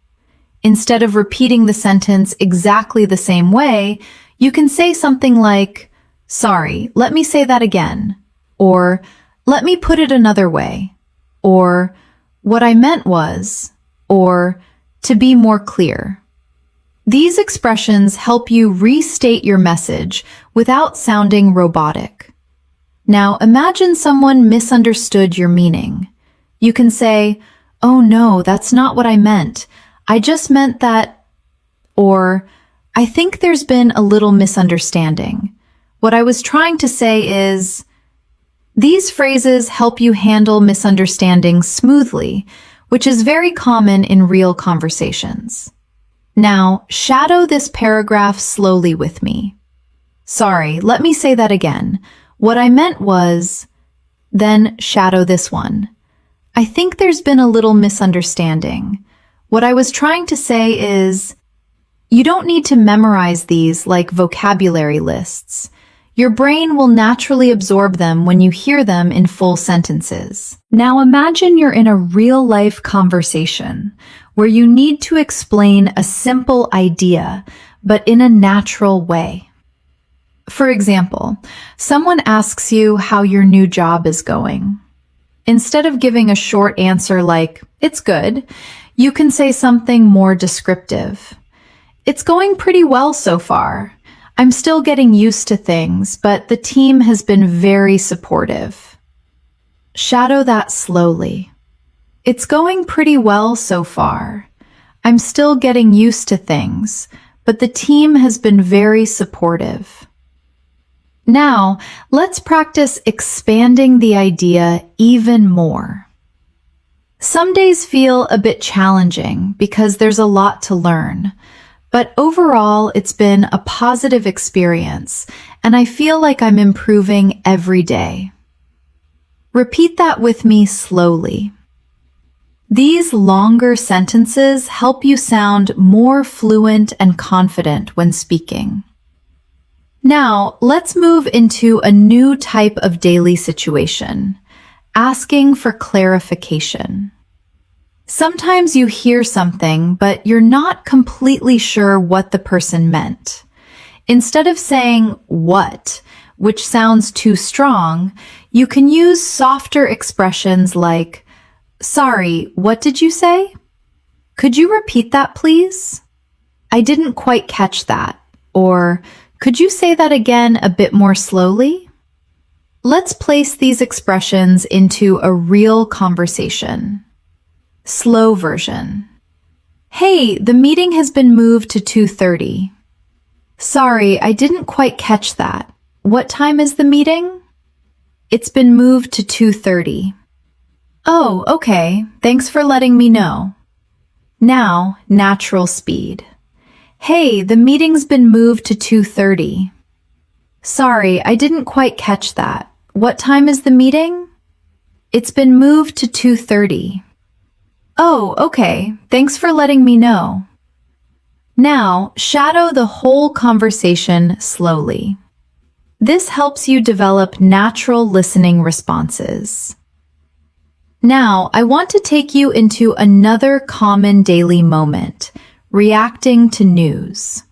Instead of repeating the sentence exactly the same way, you can say something like, "Sorry, let me say that again," or "Let me put it another way," or "What I meant was," or "To be more clear." These expressions help you restate your message without sounding robotic. Now, imagine someone misunderstood your meaning. You can say, "Oh no, that's not what I meant. I just meant that," or "I think there's been a little misunderstanding. What I was trying to say is..." These phrases help you handle misunderstandings smoothly, which is very common in real conversations. Now, shadow this paragraph slowly with me. "Sorry, let me say that again. What I meant was..." Then shadow this one. "I think there's been a little misunderstanding. What I was trying to say is..." You don't need to memorize these like vocabulary lists. Your brain will naturally absorb them when you hear them in full sentences. Now imagine you're in a real-life conversation where you need to explain a simple idea, but in a natural way. For example, someone asks you how your new job is going. Instead of giving a short answer like, "It's good," you can say something more descriptive. "It's going pretty well so far. I'm still getting used to things, but the team has been very supportive." Shadow that slowly. "It's going pretty well so far. I'm still getting used to things, but the team has been very supportive." Now, let's practice expanding the idea even more. Some days feel a bit challenging because there's a lot to learn. But overall, it's been a positive experience, and I feel like I'm improving every day. Repeat that with me slowly. These longer sentences help you sound more fluent and confident when speaking. Now, let's move into a new type of daily situation, asking for clarification. Sometimes you hear something, but you're not completely sure what the person meant. Instead of saying "what," which sounds too strong, you can use softer expressions like, "Sorry, what did you say? Could you repeat that, please? I didn't quite catch that." Or, "Could you say that again a bit more slowly?" Let's place these expressions into a real conversation. Slow version. "Hey, the meeting has been moved to 2:30. Sorry, I didn't quite catch that. What time is the meeting? It's been moved to 2:30. Oh, okay. Thanks for letting me know." Now, natural speed. "Hey, the meeting's been moved to 2:30. Sorry, I didn't quite catch that. What time is the meeting? It's been moved to 2:30. Oh, okay. Thanks for letting me know." Now, shadow the whole conversation slowly. This helps you develop natural listening responses. Now, I want to take you into another common daily moment, reacting to news.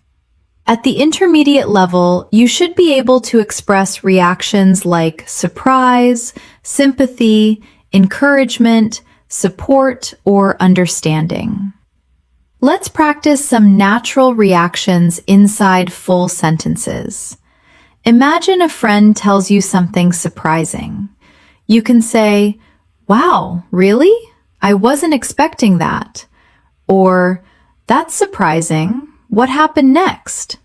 At the intermediate level, you should be able to express reactions like surprise, sympathy, encouragement, support, or understanding. Let's practice some natural reactions inside full sentences. Imagine a friend tells you something surprising. You can say, "Wow, really? I wasn't expecting that." Or, "That's surprising. What happened next?"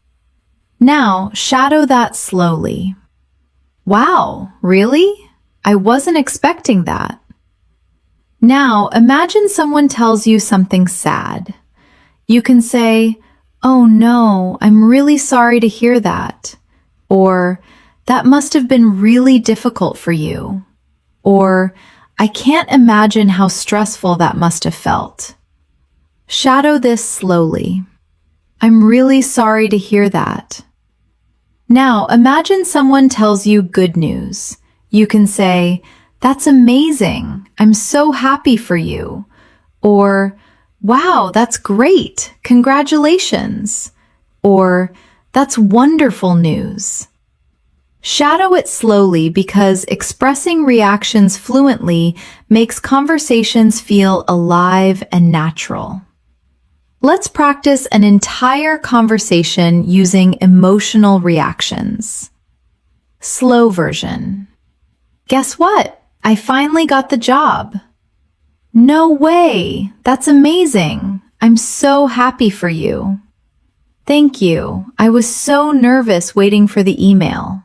Now, shadow that slowly. "Wow, really? I wasn't expecting that." Now, imagine someone tells you something sad. You can say, "Oh no, I'm really sorry to hear that." Or, "That must have been really difficult for you." Or, "I can't imagine how stressful that must have felt." Shadow this slowly. "I'm really sorry to hear that." Now, imagine someone tells you good news. You can say, "That's amazing. I'm so happy for you." Or, "Wow, that's great. Congratulations." Or, "That's wonderful news." Shadow it slowly because expressing reactions fluently makes conversations feel alive and natural. Let's practice an entire conversation using emotional reactions. Slow version. "Guess what? I finally got the job." "No way! That's amazing. I'm so happy for you." "Thank you. I was so nervous waiting for the email."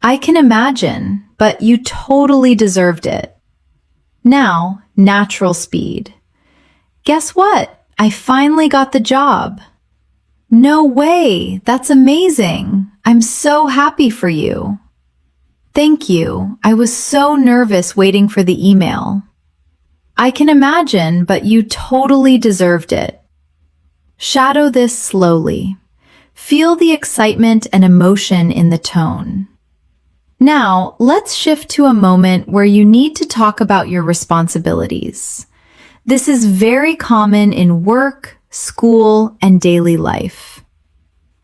"I can imagine, but you totally deserved it." Now, natural speed. "Guess what? I finally got the job." "No way! That's amazing. I'm so happy for you." "Thank you. I was so nervous waiting for the email." "I can imagine, but you totally deserved it." Shadow this slowly. Feel the excitement and emotion in the tone. Now, let's shift to a moment where you need to talk about your responsibilities. This is very common in work, school, and daily life.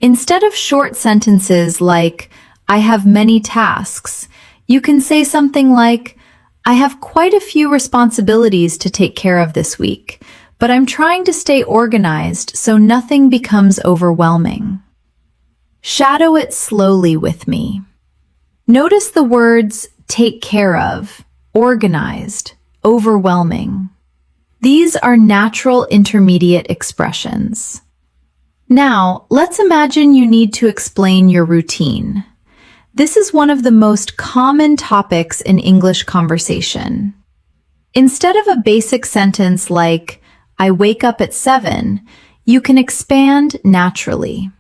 Instead of short sentences like, "I have many tasks," you can say something like, "I have quite a few responsibilities to take care of this week, but I'm trying to stay organized so nothing becomes overwhelming." Shadow it slowly with me. Notice the words take care of, organized, overwhelming. These are natural intermediate expressions. Now, let's imagine you need to explain your routine. This is one of the most common topics in English conversation. Instead of a basic sentence like, "I wake up at 7, you can expand naturally.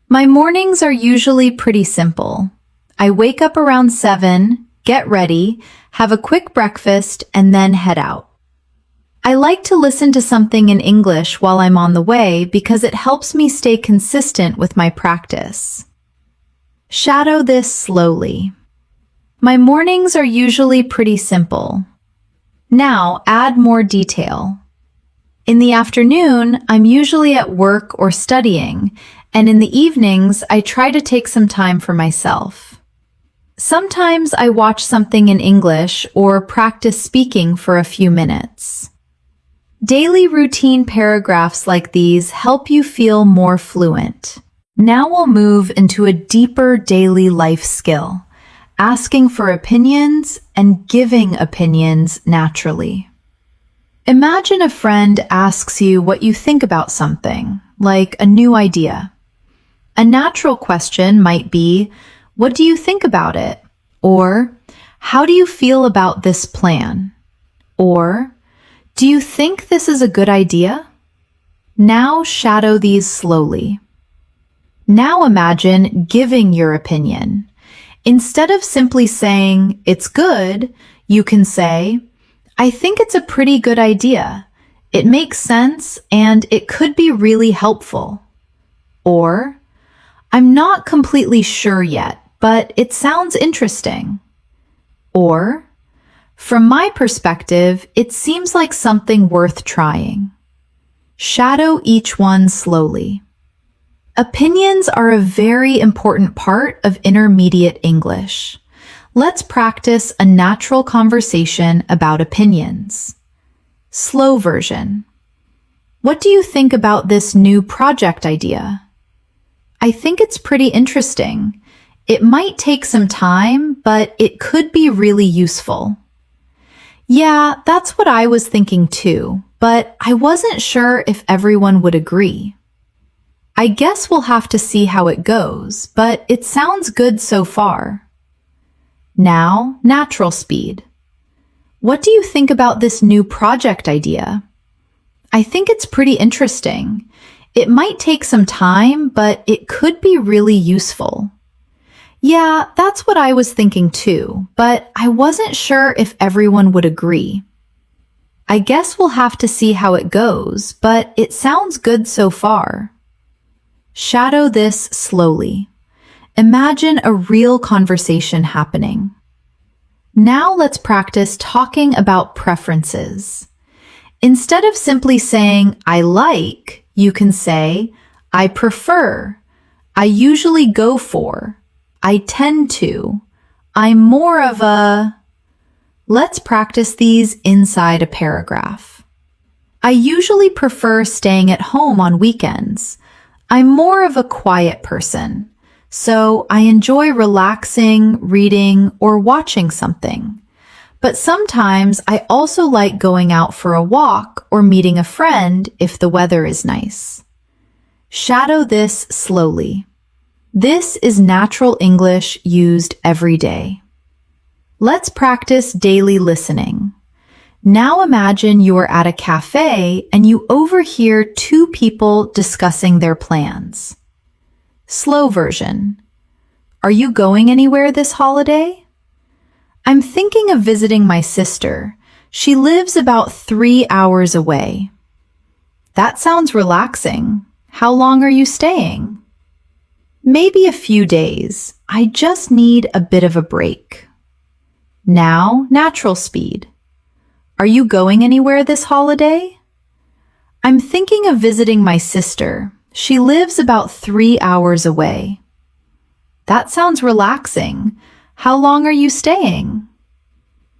"My mornings are usually pretty simple. I wake up around 7, get ready, have a quick breakfast, and then head out. I like to listen to something in English while I'm on the way because it helps me stay consistent with my practice." Shadow this slowly. "My mornings are usually pretty simple." Now add more detail. "In the afternoon, I'm usually at work or studying, and in the evenings, I try to take some time for myself. Sometimes I watch something in English or practice speaking for a few minutes." Daily routine paragraphs like these help you feel more fluent. Now we'll move into a deeper daily life skill, asking for opinions and giving opinions naturally. Imagine a friend asks you what you think about something, like a new idea. A natural question might be, "What do you think about it?" Or, "How do you feel about this plan?" Or, "Do you think this is a good idea?" Now shadow these slowly. Now imagine giving your opinion. Instead of simply saying, "It's good," you can say, "I think it's a pretty good idea. It makes sense and it could be really helpful." Or, "I'm not completely sure yet, but it sounds interesting." Or, "From my perspective, it seems like something worth trying." Shadow each one slowly. Opinions are a very important part of intermediate English. Let's practice a natural conversation about opinions. Slow version. "What do you think about this new project idea?" "I think it's pretty interesting. It might take some time, but it could be really useful." "Yeah, that's what I was thinking too, but I wasn't sure if everyone would agree." "I guess we'll have to see how it goes, but it sounds good so far." Now, natural speed. "What do you think about this new project idea?" "I think it's pretty interesting. It might take some time, but it could be really useful. Yeah, that's what I was thinking too, but I wasn't sure if everyone would agree. I guess we'll have to see how it goes, but it sounds good so far. Shadow this slowly. Imagine a real conversation happening. Now let's practice talking about preferences. Instead of simply saying, I like, you can say, I prefer, I usually go for, I tend to, I'm more of a... Let's practice these inside a paragraph. I usually prefer staying at home on weekends. I'm more of a quiet person, so I enjoy relaxing, reading, or watching something. But sometimes I also like going out for a walk or meeting a friend if the weather is nice. Shadow this slowly. This is natural English used every day. Let's practice daily listening. Now imagine you're at a cafe and you overhear two people discussing their plans. Slow version. Are you going anywhere this holiday? I'm thinking of visiting my sister. She lives about 3 hours away. That sounds relaxing. How long are you staying? Maybe a few days. I just need a bit of a break. Now, natural speed. Are you going anywhere this holiday? I'm thinking of visiting my sister. She lives about 3 hours away. That sounds relaxing. How long are you staying?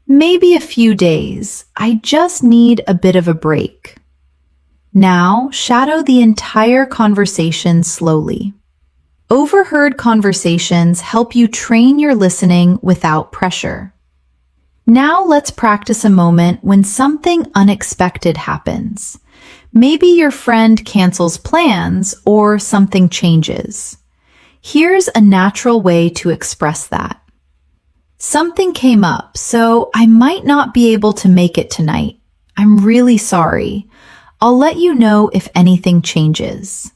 Maybe a few days. I just need a bit of a break. Now, shadow the entire conversation slowly. Overheard conversations help you train your listening without pressure. Now let's practice a moment when something unexpected happens. Maybe your friend cancels plans or something changes. Here's a natural way to express that. Something came up, so I might not be able to make it tonight. I'm really sorry. I'll let you know if anything changes.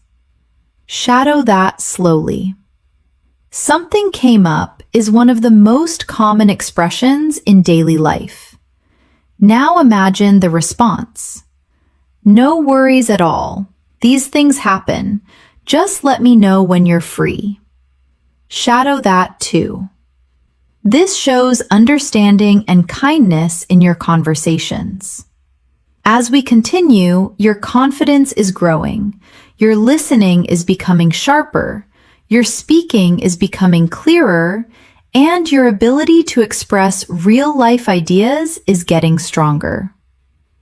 Shadow that slowly. Something came up is one of the most common expressions in daily life. Now imagine the response. No worries at all. These things happen. Just let me know when you're free. Shadow that too. This shows understanding and kindness in your conversations. As we continue, your confidence is growing. Your listening is becoming sharper. Your speaking is becoming clearer, and your ability to express real-life ideas is getting stronger.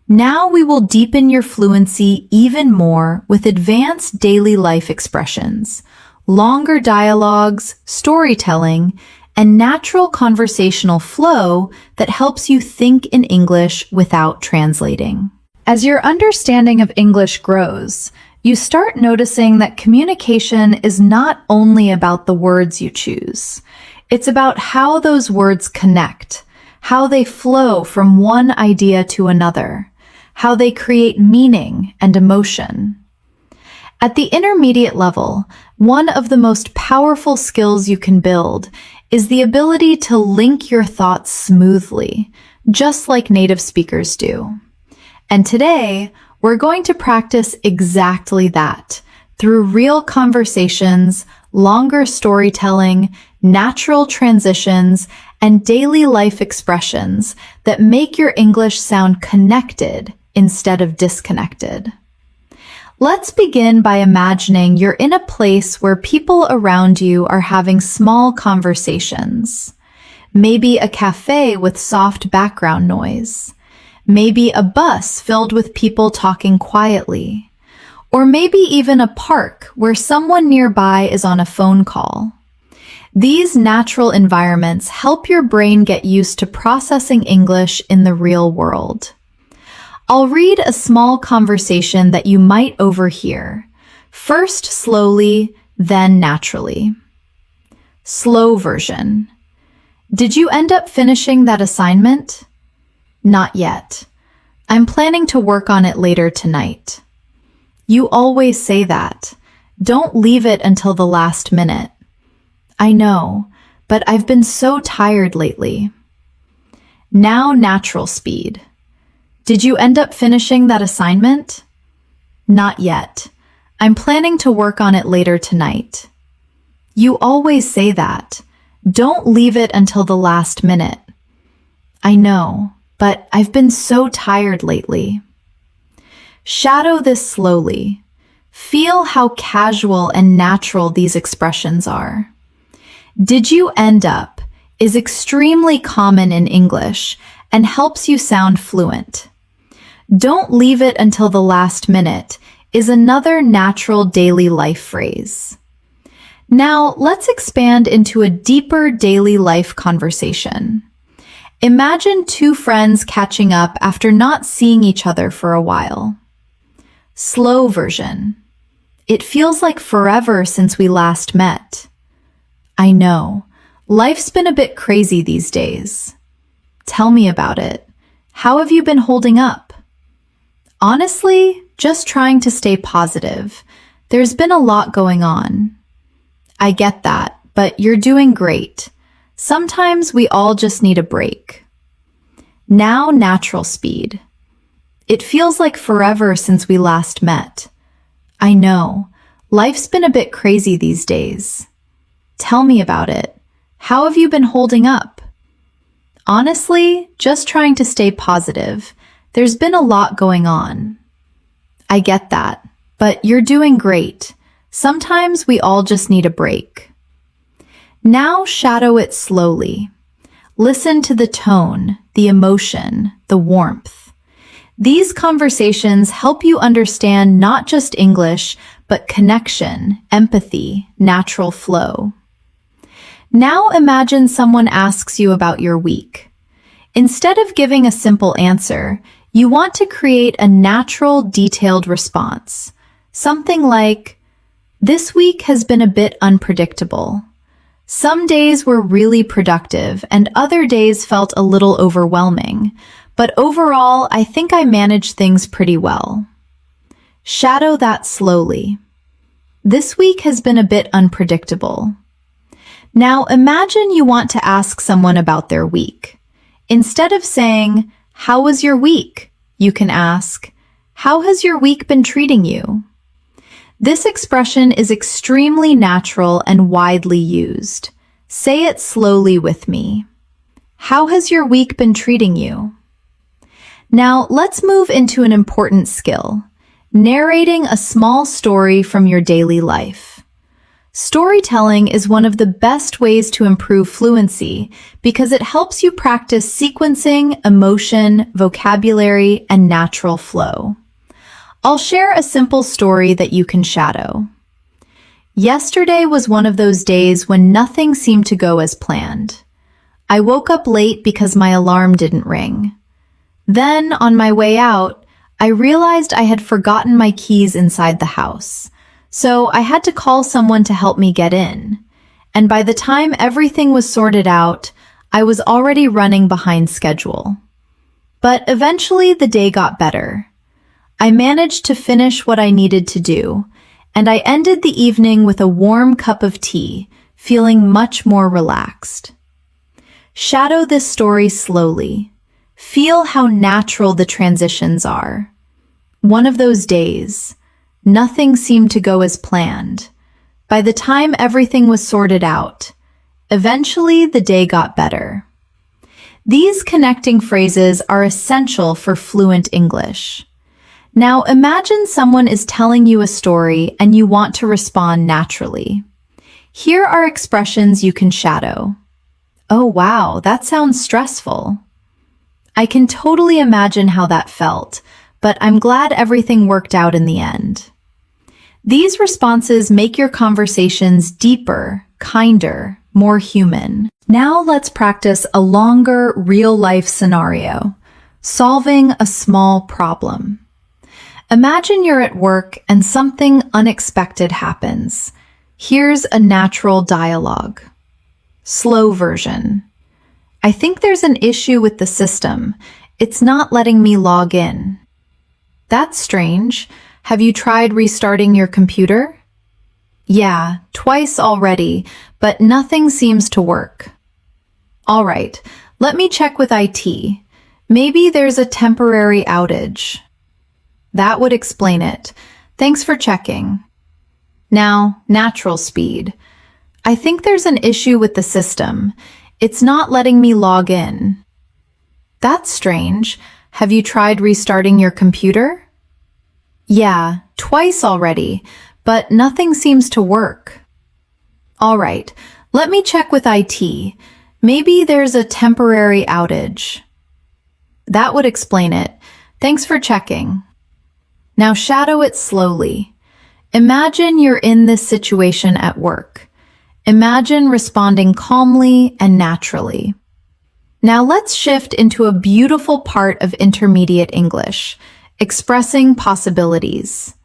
Now we will deepen your fluency even more with advanced daily life expressions, longer dialogues, storytelling, and natural conversational flow that helps you think in English without translating. As your understanding of English grows, you start noticing that communication is not only about the words you choose. It's about how those words connect, how they flow from one idea to another, how they create meaning and emotion. At the intermediate level, one of the most powerful skills you can build is the ability to link your thoughts smoothly, just like native speakers do. And today, we're going to practice exactly that through real conversations, longer storytelling, natural transitions, and daily life expressions that make your English sound connected instead of disconnected. Let's begin by imagining you're in a place where people around you are having small conversations. Maybe a cafe with soft background noise. Maybe a bus filled with people talking quietly. Or maybe even a park where someone nearby is on a phone call. These natural environments help your brain get used to processing English in the real world. I'll read a small conversation that you might overhear, first slowly, then naturally. Slow version. Did you end up finishing that assignment? Not yet. I'm planning to work on it later tonight. You always say that. Don't leave it until the last minute. I know, but I've been so tired lately. Now natural speed. Did you end up finishing that assignment? Not yet. I'm planning to work on it later tonight. You always say that. Don't leave it until the last minute. I know, but I've been so tired lately. Shadow this slowly. Feel how casual and natural these expressions are. Did you end up is extremely common in English and helps you sound fluent. Don't leave it until the last minute is another natural daily life phrase. Now, let's expand into a deeper daily life conversation. Imagine two friends catching up after not seeing each other for a while. Slow version. It feels like forever since we last met. I know. Life's been a bit crazy these days. Tell me about it. How have you been holding up? Honestly, just trying to stay positive. There's been a lot going on. I get that, but you're doing great. Sometimes we all just need a break. Now natural speed. It feels like forever since we last met. I know. Life's been a bit crazy these days. Tell me about it. How have you been holding up? Honestly, just trying to stay positive. There's been a lot going on. I get that, but you're doing great. Sometimes we all just need a break. Now shadow it slowly. Listen to the tone, the emotion, the warmth. These conversations help you understand not just English, but connection, empathy, natural flow. Now imagine someone asks you about your week. Instead of giving a simple answer, you want to create a natural, detailed response. Something like, "This week has been a bit unpredictable. Some days were really productive and other days felt a little overwhelming, but overall, I think I managed things pretty well." Shadow that slowly. This week has been a bit unpredictable. Now imagine you want to ask someone about their week. Instead of saying, "How was your week?" you can ask, "How has your week been treating you?" This expression is extremely natural and widely used. Say it slowly with me. How has your week been treating you? Now let's move into an important skill, narrating a small story from your daily life. Storytelling is one of the best ways to improve fluency because it helps you practice sequencing, emotion, vocabulary, and natural flow. I'll share a simple story that you can shadow. Yesterday was one of those days when nothing seemed to go as planned. I woke up late because my alarm didn't ring. Then, on my way out, I realized I had forgotten my keys inside the house. So I had to call someone to help me get in. And by the time everything was sorted out, I was already running behind schedule. But eventually the day got better. I managed to finish what I needed to do, and I ended the evening with a warm cup of tea, feeling much more relaxed. Shadow this story slowly. Feel how natural the transitions are. One of those days. Nothing seemed to go as planned. By the time everything was sorted out, eventually the day got better. These connecting phrases are essential for fluent English. Now imagine someone is telling you a story and you want to respond naturally. Here are expressions you can shadow. "Oh wow, that sounds stressful." "I can totally imagine how that felt, but I'm glad everything worked out in the end." These responses make your conversations deeper, kinder, more human. Now let's practice a longer, real-life scenario, solving a small problem. Imagine you're at work and something unexpected happens. Here's a natural dialogue. Slow version. "I think there's an issue with the system. It's not letting me log in." "That's strange. Have you tried restarting your computer? Yeah, twice already, but nothing seems to work. All right, let me check with IT. Maybe there's a temporary outage. That would explain it. Thanks for checking. Now, natural speed. I think there's an issue with the system. It's not letting me log in. That's strange. Have you tried restarting your computer? Yeah, twice already, but nothing seems to work. All right, let me check with IT. Maybe there's a temporary outage. That would explain it. Thanks for checking. Now shadow it slowly. Imagine you're in this situation at work. Imagine responding calmly and naturally. Now let's shift into a beautiful part of intermediate English, expressing possibilities.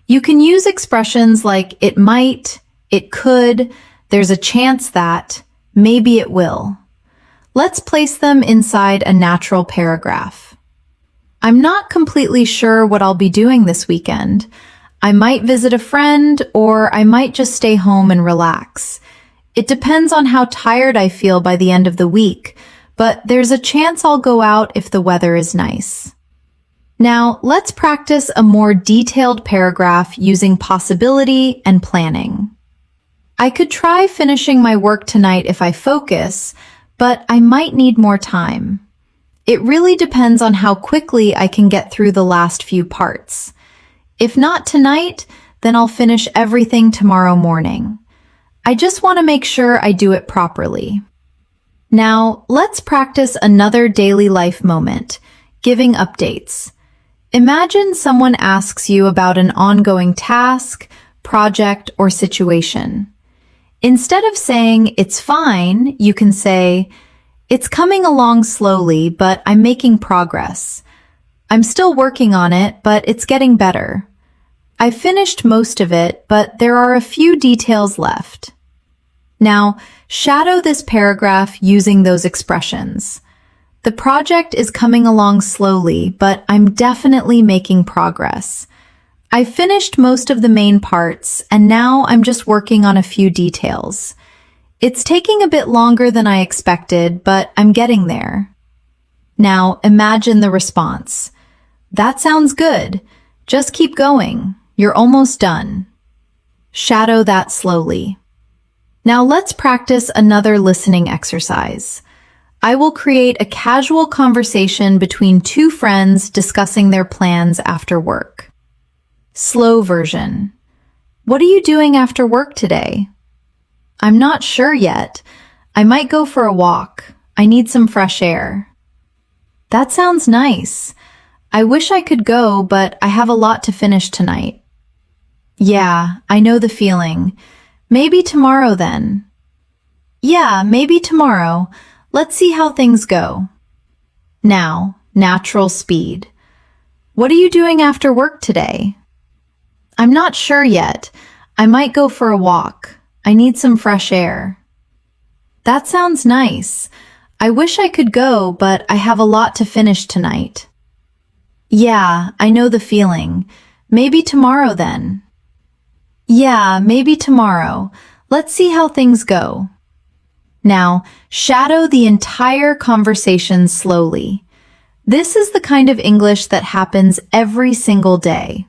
You can use expressions like it might, it could, there's a chance that, maybe it will. Let's place them inside a natural paragraph. I'm not completely sure what I'll be doing this weekend. I might visit a friend, or I might just stay home and relax. It depends on how tired I feel by the end of the week, but there's a chance I'll go out if the weather is nice. Now, let's practice a more detailed paragraph using possibility and planning. I could try finishing my work tonight if I focus, but I might need more time. It really depends on how quickly I can get through the last few parts. If not tonight, then I'll finish everything tomorrow morning. I just want to make sure I do it properly. Now, let's practice another daily life moment, giving updates. Imagine someone asks you about an ongoing task, project, or situation. Instead of saying, "It's fine," you can say, "It's coming along slowly, but I'm making progress. I'm still working on it, but it's getting better. I finished most of it, but there are a few details left." Now, shadow this paragraph using those expressions. The project is coming along slowly, but I'm definitely making progress. I finished most of the main parts, and now I'm just working on a few details. It's taking a bit longer than I expected, but I'm getting there. Now, imagine the response. That sounds good. Just keep going. You're almost done. Shadow that slowly. Now let's practice another listening exercise. I will create a casual conversation between two friends discussing their plans after work. Slow version. What are you doing after work today? I'm not sure yet. I might go for a walk. I need some fresh air. That sounds nice. I wish I could go, but I have a lot to finish tonight. Yeah, I know the feeling. Maybe tomorrow then. Yeah, maybe tomorrow. Let's see how things go. Now, natural speed. What are you doing after work today? I'm not sure yet. I might go for a walk. I need some fresh air. That sounds nice. I wish I could go, but I have a lot to finish tonight. Yeah, I know the feeling. Maybe tomorrow then. Yeah, maybe tomorrow. Let's see how things go. Now, shadow the entire conversation slowly. This is the kind of English that happens every single day.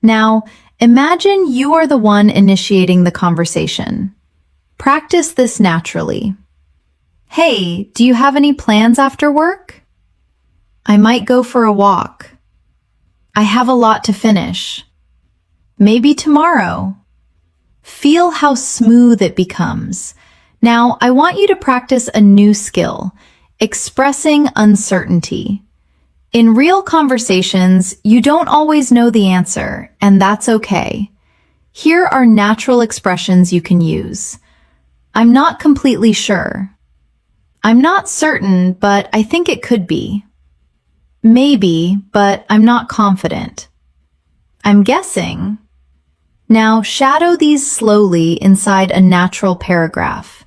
Now, imagine you are the one initiating the conversation. Practice this naturally. Hey, do you have any plans after work? I might go for a walk. I have a lot to finish. Maybe tomorrow. Feel how smooth it becomes. Now, I want you to practice a new skill, expressing uncertainty. In real conversations, you don't always know the answer, and that's okay. Here are natural expressions you can use. I'm not completely sure. I'm not certain, but I think it could be. Maybe, but I'm not confident. I'm guessing. Now, shadow these slowly inside a natural paragraph.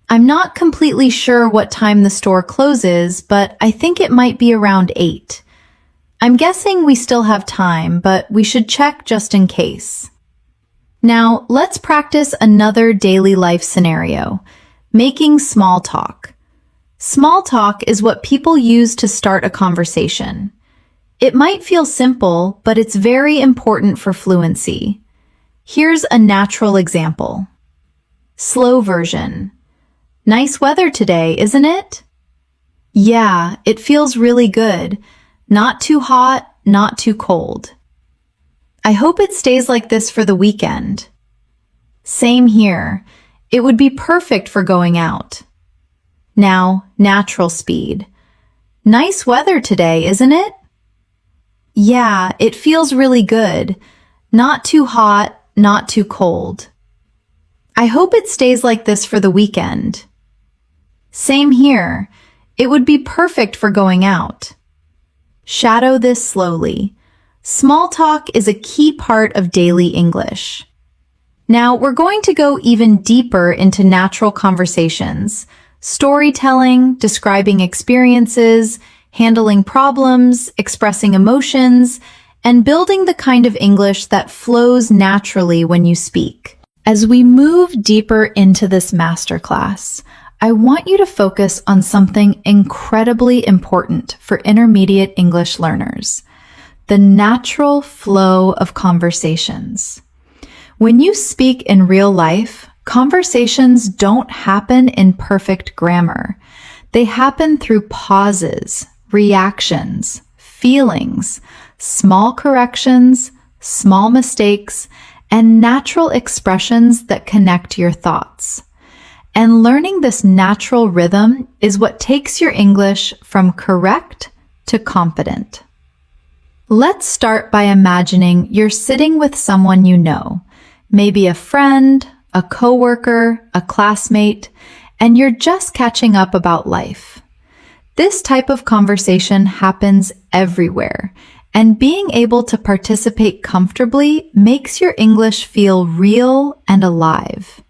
I'm not completely sure what time the store closes, but I think it might be around 8. I'm guessing we still have time, but we should check just in case. Now, let's practice another daily life scenario, making small talk. Small talk is what people use to start a conversation. It might feel simple, but it's very important for fluency. Here's a natural example. Slow version. Nice weather today, isn't it? Yeah, it feels really good. Not too hot, not too cold. I hope it stays like this for the weekend. Same here. It would be perfect for going out. Now, natural speed. Nice weather today, isn't it? Yeah, it feels really good. Not too hot, not too cold. I hope it stays like this for the weekend. Same here. It would be perfect for going out. Shadow this slowly. Small talk is a key part of daily English. Now, we're going to go even deeper into natural conversations, storytelling, describing experiences, handling problems, expressing emotions, and building the kind of English that flows naturally when you speak. As we move deeper into this masterclass, I want you to focus on something incredibly important for intermediate English learners: the natural flow of conversations. When you speak in real life, conversations don't happen in perfect grammar. They happen through pauses, reactions, feelings, small corrections, small mistakes, and natural expressions that connect your thoughts. And learning this natural rhythm is what takes your English from correct to competent. Let's start by imagining you're sitting with someone you know, maybe a friend, a coworker, a classmate, and you're just catching up about life. This type of conversation happens everywhere, and being able to participate comfortably makes your English feel real and alive.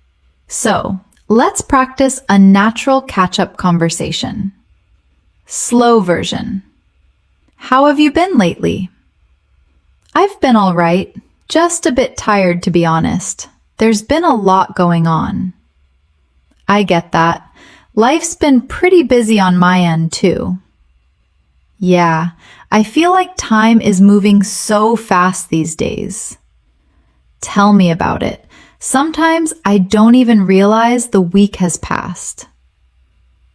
So, let's practice a natural catch-up conversation. Slow version. How have you been lately? I've been all right, just a bit tired to be honest. There's been a lot going on. I get that. Life's been pretty busy on my end too. Yeah, I feel like time is moving so fast these days. Tell me about it. Sometimes I don't even realize the week has passed.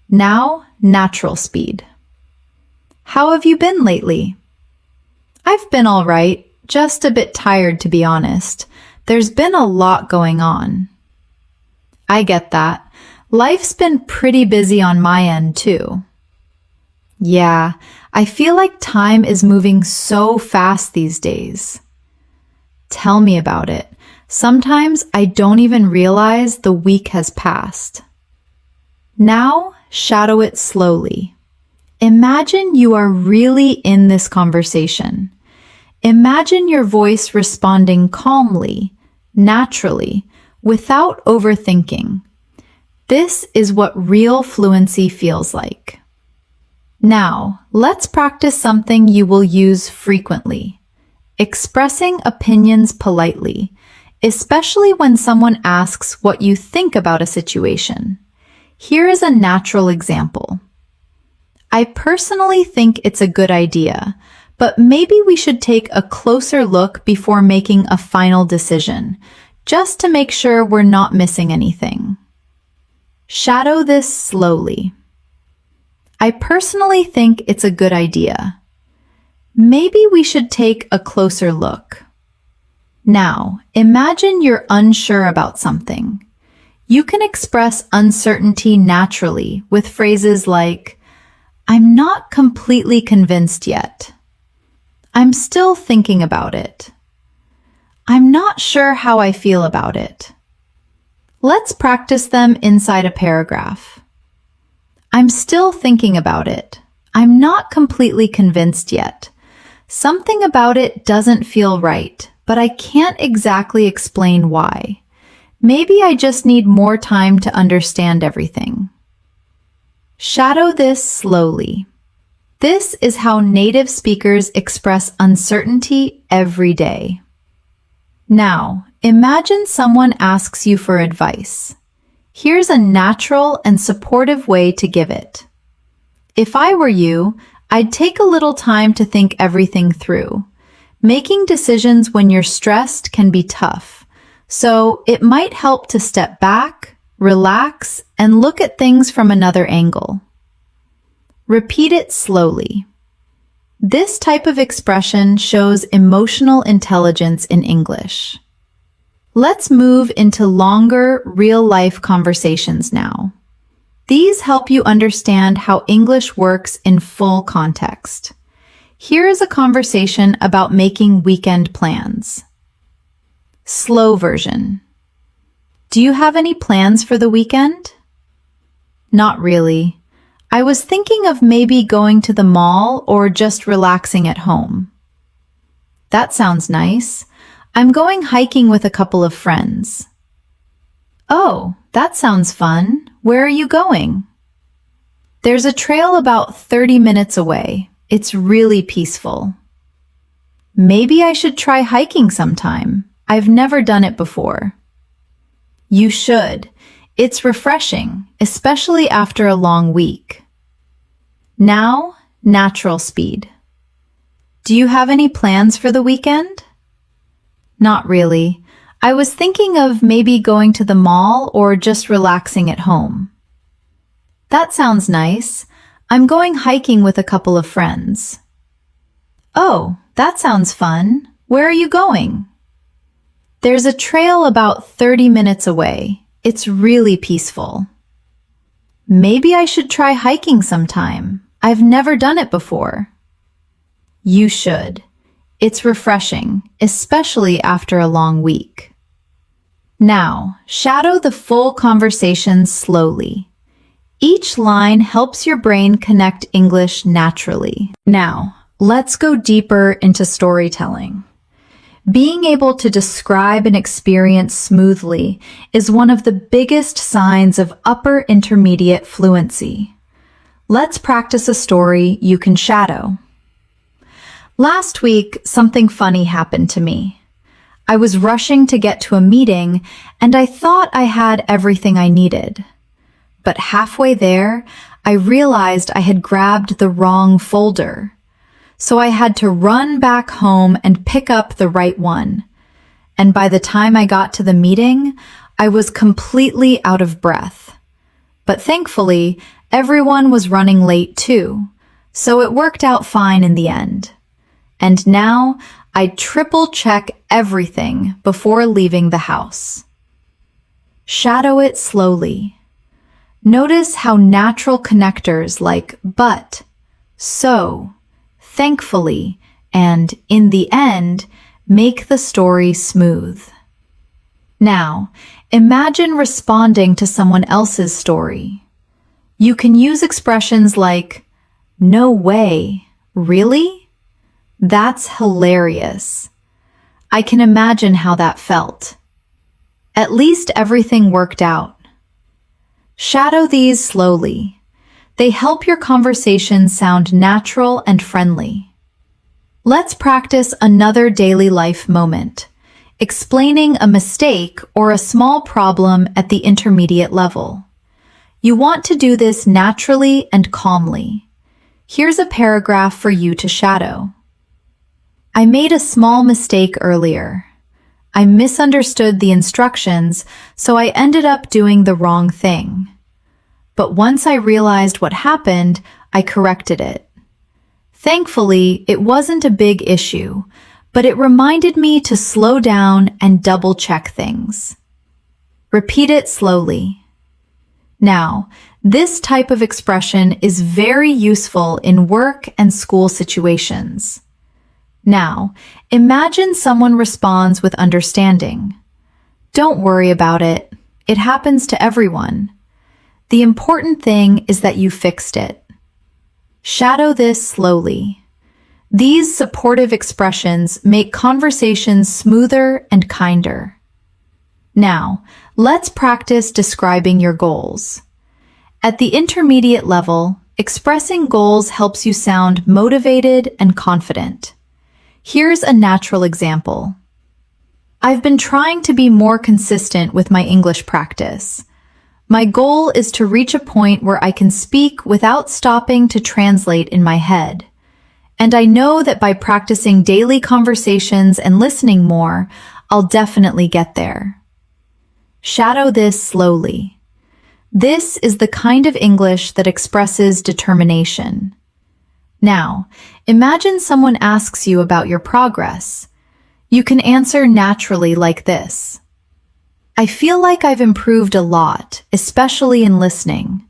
Now, natural speed. How have you been lately? I've been all right, just a bit tired to be honest. There's been a lot going on. I get that. Life's been pretty busy on my end too. Yeah, I feel like time is moving so fast these days. Tell me about it. Sometimes I don't even realize the week has passed. Now, shadow it slowly. Imagine you are really in this conversation. Imagine your voice responding calmly, naturally, without overthinking. This is what real fluency feels like. Now, let's practice something you will use frequently: expressing opinions politely, especially when someone asks what you think about a situation. Here is a natural example. I personally think it's a good idea, but maybe we should take a closer look before making a final decision, just to make sure we're not missing anything. Shadow this slowly. I personally think it's a good idea. Maybe we should take a closer look. Now, imagine you're unsure about something. You can express uncertainty naturally with phrases like, I'm not completely convinced yet. I'm still thinking about it. I'm not sure how I feel about it. Let's practice them inside a paragraph. I'm still thinking about it. I'm not completely convinced yet. Something about it doesn't feel right, but I can't exactly explain why. Maybe I just need more time to understand everything. Shadow this slowly. This is how native speakers express uncertainty every day. Now, imagine someone asks you for advice. Here's a natural and supportive way to give it. If I were you, I'd take a little time to think everything through. Making decisions when you're stressed can be tough, so it might help to step back, relax, and look at things from another angle. Repeat it slowly. This type of expression shows emotional intelligence in English. Let's move into longer, real-life conversations now. These help you understand how English works in full context. Here is a conversation about making weekend plans. Slow version. Do you have any plans for the weekend? Not really. I was thinking of maybe going to the mall or just relaxing at home. That sounds nice. I'm going hiking with a couple of friends. Oh, that sounds fun. Where are you going? There's a trail about 30 minutes away. It's really peaceful. Maybe I should try hiking sometime. I've never done it before. You should. It's refreshing, especially after a long week. Now, natural speed. Do you have any plans for the weekend? Not really. I was thinking of maybe going to the mall or just relaxing at home. That sounds nice. I'm going hiking with a couple of friends. Oh, that sounds fun. Where are you going? There's a trail about 30 minutes away. It's really peaceful. Maybe I should try hiking sometime. I've never done it before. You should. It's refreshing, especially after a long week. Now, shadow the full conversation slowly. Each line helps your brain connect English naturally. Now, let's go deeper into storytelling. Being able to describe an experience smoothly is one of the biggest signs of upper intermediate fluency. Let's practice a story you can shadow. Last week, something funny happened to me. I was rushing to get to a meeting, and I thought I had everything I needed. But halfway there, I realized I had grabbed the wrong folder. So I had to run back home and pick up the right one. And by the time I got to the meeting, I was completely out of breath. But thankfully, everyone was running late too, so it worked out fine in the end. And now, I triple-check everything before leaving the house. Shadow it slowly. Notice how natural connectors like but, so, thankfully, and in the end, make the story smooth. Now, imagine responding to someone else's story. You can use expressions like, no way, really? That's hilarious. I can imagine how that felt. At least everything worked out. Shadow these slowly. They help your conversation sound natural and friendly. Let's practice another daily life moment, explaining a mistake or a small problem at the intermediate level. You want to do this naturally and calmly. Here's a paragraph for you to shadow. I made a small mistake earlier. I misunderstood the instructions, so I ended up doing the wrong thing. But once I realized what happened, I corrected it. Thankfully, it wasn't a big issue, but it reminded me to slow down and double-check things. Repeat it slowly. Now, this type of expression is very useful in work and school situations. Now, imagine someone responds with understanding. Don't worry about it. It happens to everyone. The important thing is that you fixed it. Shadow this slowly. These supportive expressions make conversations smoother and kinder. Now, let's practice describing your goals. At the intermediate level, Expressing goals helps you sound motivated and confident. Here's a natural example. I've been trying to be more consistent with my English practice. My goal is to reach a point where I can speak without stopping to translate in my head. And I know that by practicing daily conversations and listening more, I'll definitely get there. Shadow this slowly. This is the kind of English that expresses determination. Now, imagine someone asks you about your progress. You can answer naturally like this. I feel like I've improved a lot, especially in listening.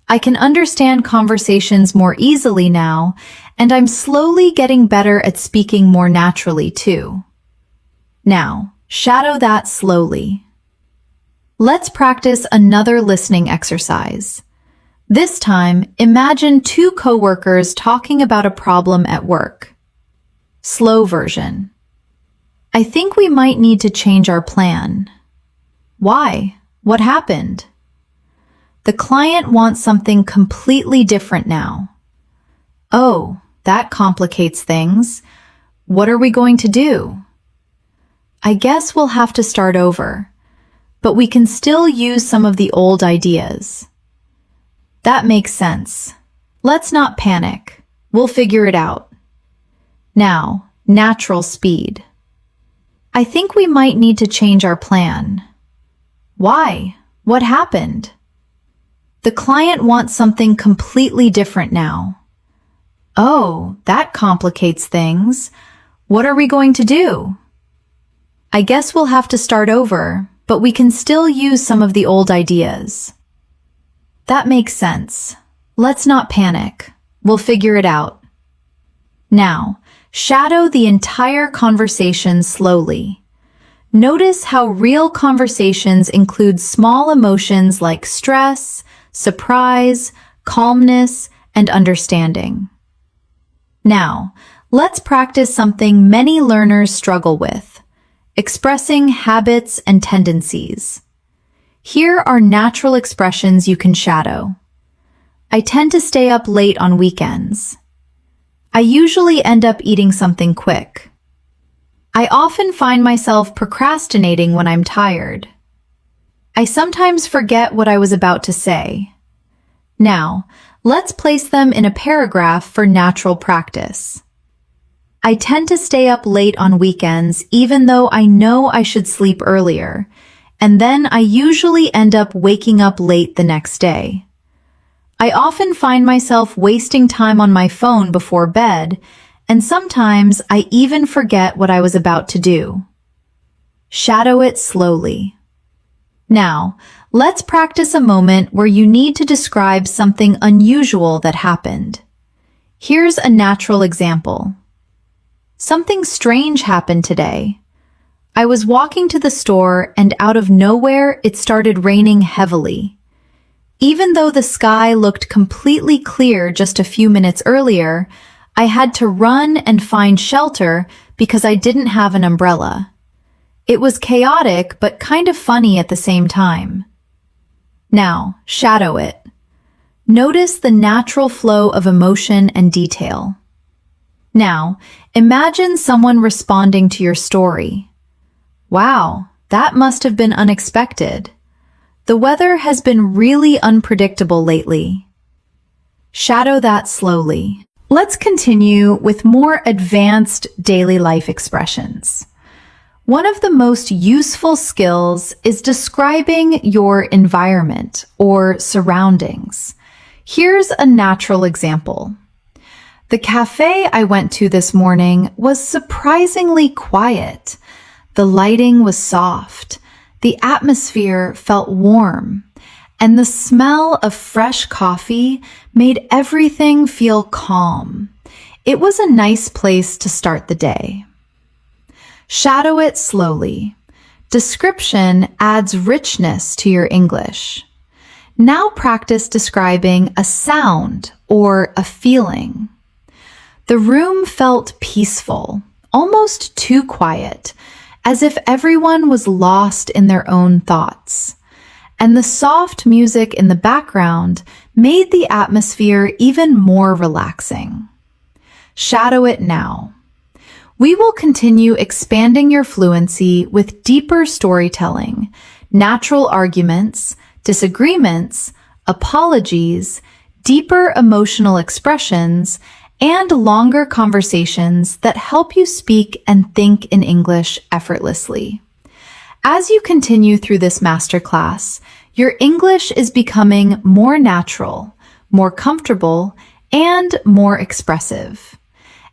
I can understand conversations more easily now, and I'm slowly getting better at speaking more naturally too. Now, shadow that slowly. Let's practice another listening exercise. This time, imagine two coworkers talking about a problem at work. Slow version. I think we might need to change our plan. Why? What happened? The client wants something completely different now. Oh, that complicates things. What are we going to do? I guess we'll have to start over. But we can still use some of the old ideas. That makes sense. Let's not panic. We'll figure it out. Now, natural speed. I think we might need to change our plan. Why? What happened? The client wants something completely different now. Oh, that complicates things. What are we going to do? I guess we'll have to start over. But we can still use some of the old ideas. That makes sense. Let's not panic. We'll figure it out. Now, shadow the entire conversation slowly. Notice how real conversations include small emotions like stress, surprise, calmness, and understanding. Now, let's practice something many learners struggle with. Expressing habits and tendencies. Here are natural expressions you can shadow. I tend to stay up late on weekends. I usually end up eating something quick. I often find myself procrastinating when I'm tired. I sometimes forget what I was about to say. Now, let's place them in a paragraph for natural practice. I tend to stay up late on weekends even though I know I should sleep earlier, and then I usually end up waking up late the next day. I often find myself wasting time on my phone before bed, and sometimes I even forget what I was about to do. Shadow it slowly. Now, let's practice a moment where you need to describe something unusual that happened. Here's a natural example. Something strange happened today. I was walking to the store and out of nowhere it started raining heavily. Even though the sky looked completely clear just a few minutes earlier, I had to run and find shelter because I didn't have an umbrella. It was chaotic but kind of funny at the same time. Now, shadow it. Notice the natural flow of emotion and detail. Now, imagine someone responding to your story. Wow, that must have been unexpected. The weather has been really unpredictable lately. Shadow that slowly. Let's continue with more advanced daily life expressions. One of the most useful skills is describing your environment or surroundings. Here's a natural example. The cafe I went to this morning was surprisingly quiet. The lighting was soft, the atmosphere felt warm, and the smell of fresh coffee made everything feel calm. It was a nice place to start the day. Shadow it slowly. Description adds richness to your English. Now practice describing a sound or a feeling. The room felt peaceful, almost too quiet, as if everyone was lost in their own thoughts. and the soft music in the background made the atmosphere even more relaxing. Shadow it now. We will continue expanding your fluency with deeper storytelling, natural arguments, disagreements, apologies, deeper emotional expressions, and longer conversations that help you speak and think in English effortlessly. As you continue through this masterclass, your English is becoming more natural, more comfortable, and more expressive.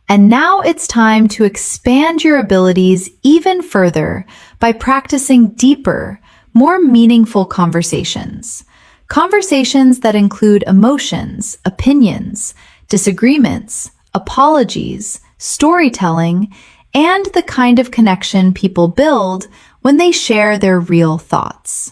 And now it's time to expand your abilities even further by practicing deeper, more meaningful conversations. Conversations that include emotions, opinions, disagreements, apologies, storytelling, and the kind of connection people build when they share their real thoughts.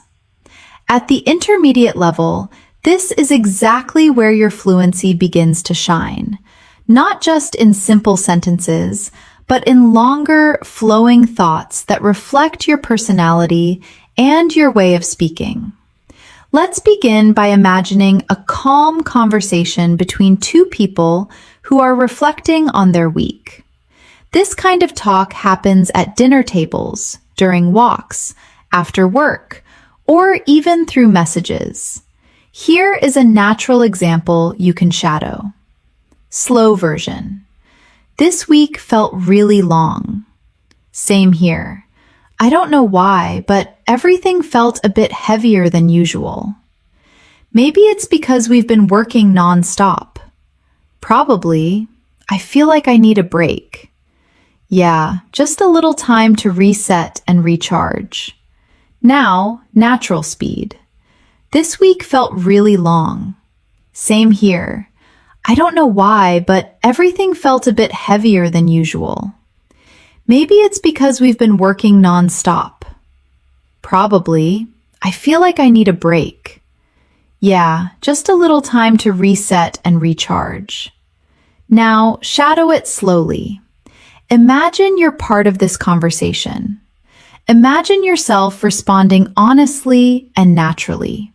At the intermediate level, this is exactly where your fluency begins to shine, not just in simple sentences, but in longer, flowing thoughts that reflect your personality and your way of speaking. Let's begin by imagining a calm conversation between two people who are reflecting on their week. This kind of talk happens at dinner tables, during walks, after work, or even through messages. Here is a natural example you can shadow. Slow version. This week felt really long. Same here. I don't know why, but everything felt a bit heavier than usual. Maybe it's because we've been working non-stop. Probably. I feel like I need a break. Yeah, just a little time to reset and recharge. Now, natural speed. This week felt really long. Same here. I don't know why, but everything felt a bit heavier than usual. Maybe it's because we've been working non-stop. Probably. I feel like I need a break. Yeah, just a little time to reset and recharge. Now, shadow it slowly. Imagine you're part of this conversation. Imagine yourself responding honestly and naturally.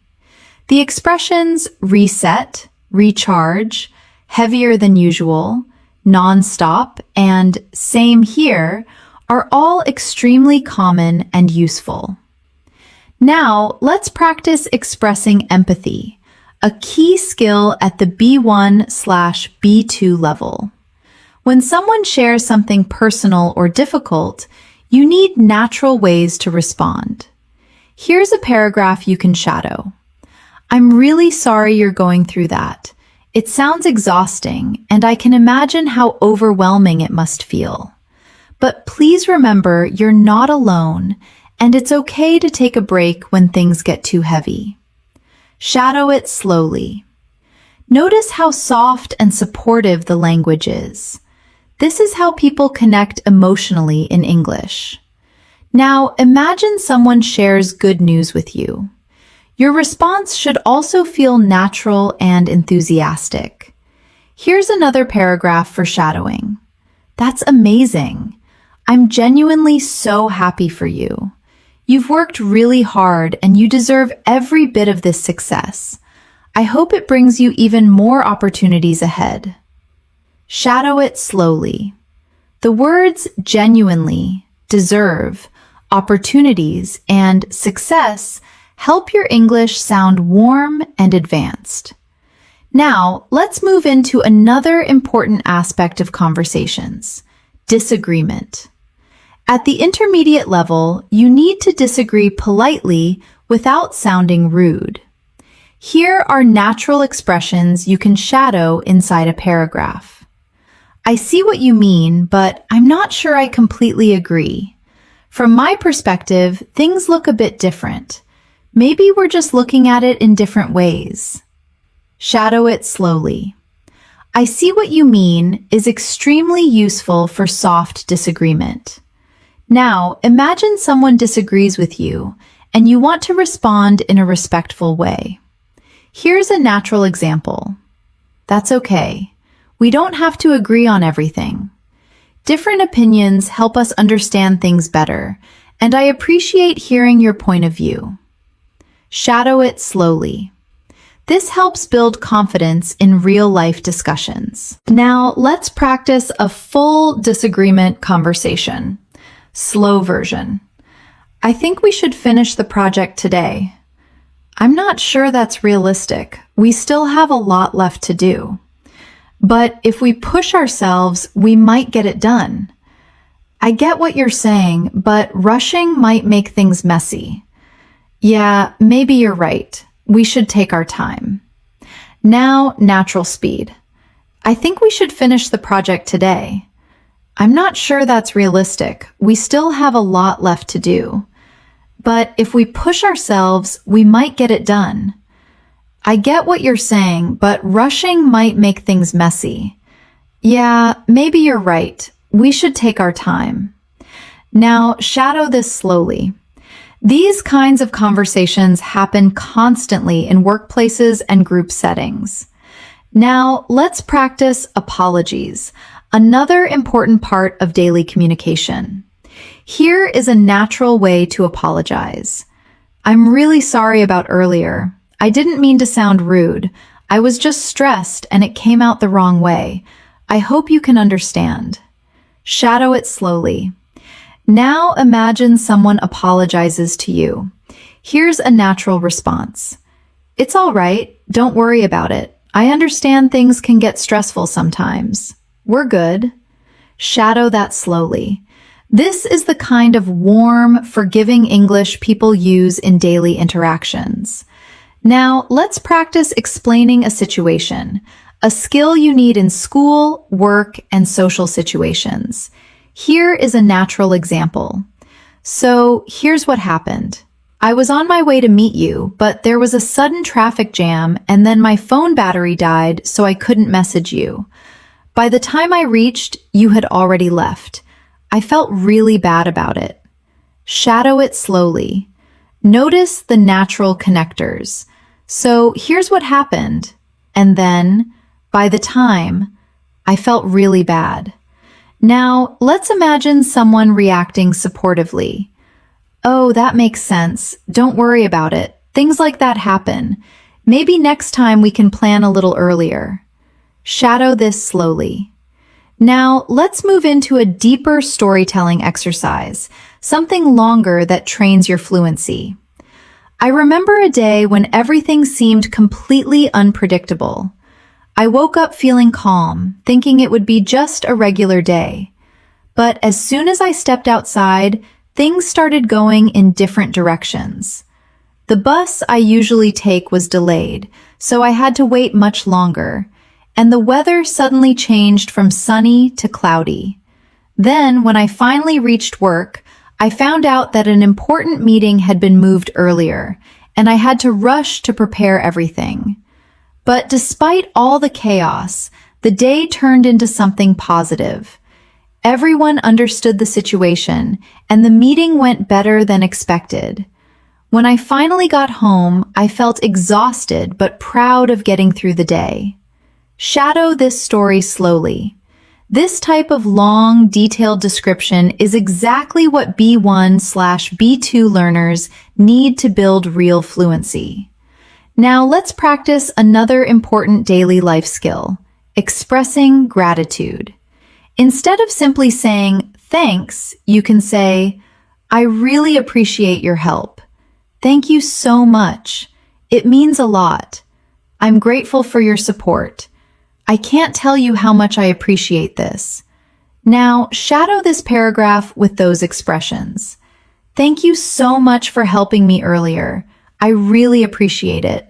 The expressions reset, recharge, heavier than usual, non-stop, and same here are all extremely common and useful. Now, let's practice expressing empathy, a key skill at the B1/B2 level. When someone shares something personal or difficult, you need natural ways to respond. Here's a paragraph you can shadow. I'm really sorry you're going through that. It sounds exhausting, and I can imagine how overwhelming it must feel. But please remember you're not alone, and it's okay to take a break when things get too heavy. Shadow it slowly. Notice how soft and supportive the language is. This is how people connect emotionally in English. Now, imagine someone shares good news with you. Your response should also feel natural and enthusiastic. Here's another paragraph for shadowing. That's amazing. I'm genuinely so happy for you. You've worked really hard and you deserve every bit of this success. I hope it brings you even more opportunities ahead. Shadow it slowly. The words genuinely, deserve, opportunities, and success help your English sound warm and advanced. Now, let's move into another important aspect of conversations, disagreement. At the intermediate level, you need to disagree politely without sounding rude. Here are natural expressions you can shadow inside a paragraph. I see what you mean, but I'm not sure I completely agree. From my perspective, things look a bit different. Maybe we're just looking at it in different ways. Shadow it slowly. I see what you mean is extremely useful for soft disagreement. Now, imagine someone disagrees with you and you want to respond in a respectful way. Here's a natural example. That's okay. We don't have to agree on everything. Different opinions help us understand things better, and I appreciate hearing your point of view. Shadow it slowly. This helps build confidence in real-life discussions. Now, let's practice a full disagreement conversation. Slow version. I think we should finish the project today. I'm not sure that's realistic. We still have a lot left to do. But if we push ourselves, we might get it done. I get what you're saying, but rushing might make things messy. Yeah, maybe you're right. We should take our time. Now, natural speed. I think we should finish the project today. I'm not sure that's realistic. We still have a lot left to do. But if we push ourselves, we might get it done. I get what you're saying, but rushing might make things messy. Yeah, maybe you're right. We should take our time. Now, shadow this slowly. These kinds of conversations happen constantly in workplaces and group settings. Now, let's practice apologies, another important part of daily communication. Here is a natural way to apologize. I'm really sorry about earlier. I didn't mean to sound rude. I was just stressed and it came out the wrong way. I hope you can understand. Shadow it slowly. Now imagine someone apologizes to you. Here's a natural response. It's all right. Don't worry about it. I understand things can get stressful sometimes. We're good. Shadow that slowly. This is the kind of warm, forgiving English people use in daily interactions. Now, let's practice explaining a situation, a skill you need in school, work, and social situations. Here is a natural example. So, here's what happened. I was on my way to meet you, but there was a sudden traffic jam and then my phone battery died, so I couldn't message you. By the time I reached, you had already left. I felt really bad about it. Shadow it slowly. Notice the natural connectors. So here's what happened. And then, by the time, I felt really bad. Now, let's imagine someone reacting supportively. Oh, that makes sense. Don't worry about it. Things like that happen. Maybe next time we can plan a little earlier. Shadow this slowly. Now, let's move into a deeper storytelling exercise, something longer that trains your fluency. I remember a day when everything seemed completely unpredictable. I woke up feeling calm, thinking it would be just a regular day. But as soon as I stepped outside, things started going in different directions. The bus I usually take was delayed, so I had to wait much longer, and the weather suddenly changed from sunny to cloudy. Then, when I finally reached work, I found out that an important meeting had been moved earlier, and I had to rush to prepare everything. But despite all the chaos, the day turned into something positive. Everyone understood the situation, and the meeting went better than expected. When I finally got home, I felt exhausted but proud of getting through the day. Shadow this story slowly. This type of long, detailed description is exactly what B1/B2 learners need to build real fluency. Now let's practice another important daily life skill, expressing gratitude. Instead of simply saying, thanks, you can say, I really appreciate your help. Thank you so much. It means a lot. I'm grateful for your support. I can't tell you how much I appreciate this. Now, shadow this paragraph with those expressions. Thank you so much for helping me earlier. I really appreciate it.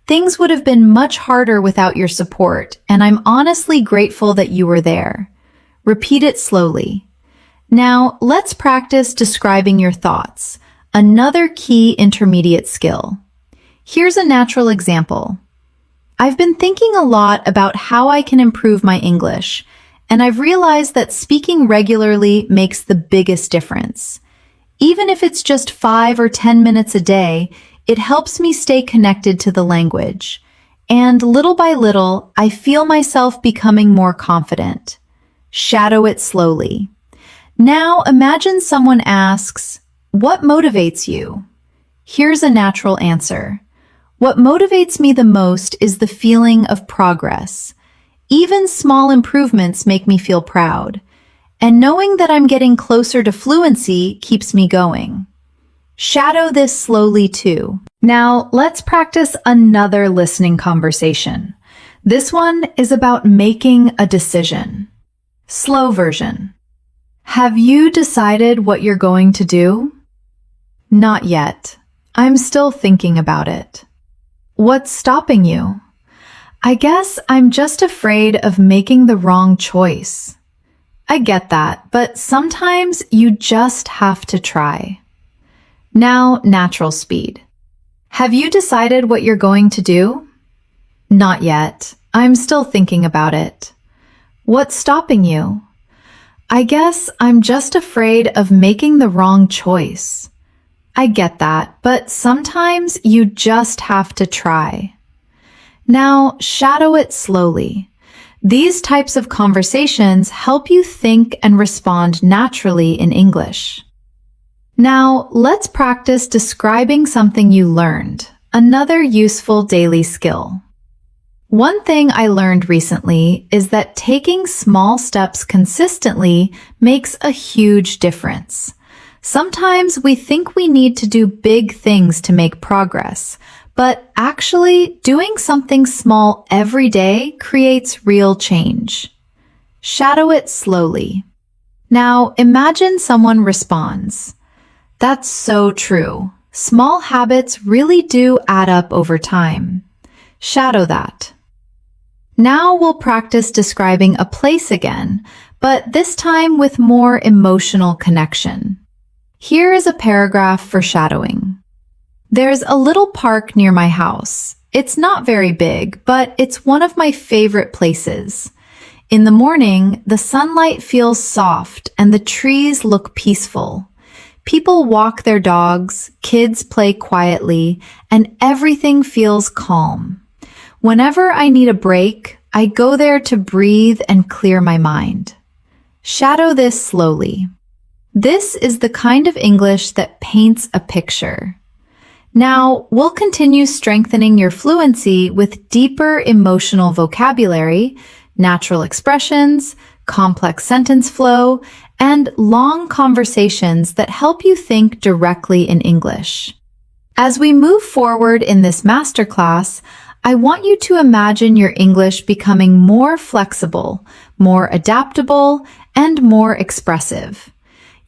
Things would have been much harder without your support, and I'm honestly grateful that you were there. Repeat it slowly. Now, let's practice describing your thoughts, another key intermediate skill. Here's a natural example. I've been thinking a lot about how I can improve my English, and I've realized that speaking regularly makes the biggest difference. Even if it's just 5 or 10 minutes a day, it helps me stay connected to the language. And little by little, I feel myself becoming more confident. Shadow it slowly. Now imagine someone asks, what motivates you? Here's a natural answer. What motivates me the most is the feeling of progress. Even small improvements make me feel proud, and knowing that I'm getting closer to fluency keeps me going. Shadow this slowly too. Now, let's practice another listening conversation. This one is about making a decision. Slow version. Have you decided what you're going to do? Not yet. I'm still thinking about it. What's stopping you? I guess I'm just afraid of making the wrong choice. I get that, but sometimes you just have to try. Now, natural speed. Have you decided what you're going to do? Not yet. I'm still thinking about it. What's stopping you? I guess I'm just afraid of making the wrong choice. I get that, but sometimes you just have to try. Now, shadow it slowly. These types of conversations help you think and respond naturally in English. Now, let's practice describing something you learned, another useful daily skill. One thing I learned recently is that taking small steps consistently makes a huge difference. Sometimes we think we need to do big things to make progress, but actually doing something small every day creates real change. Shadow it slowly. Now, imagine someone responds. That's so true. Small habits really do add up over time. Shadow that. Now we'll practice describing a place again, but this time with more emotional connection. Here is a paragraph for shadowing. There's a little park near my house. It's not very big, but it's one of my favorite places. In the morning, the sunlight feels soft and the trees look peaceful. People walk their dogs, kids play quietly, and everything feels calm. Whenever I need a break, I go there to breathe and clear my mind. Shadow this slowly. This is the kind of English that paints a picture. Now, we'll continue strengthening your fluency with deeper emotional vocabulary, natural expressions, complex sentence flow, and long conversations that help you think directly in English. As we move forward in this masterclass, I want you to imagine your English becoming more flexible, more adaptable, and more expressive.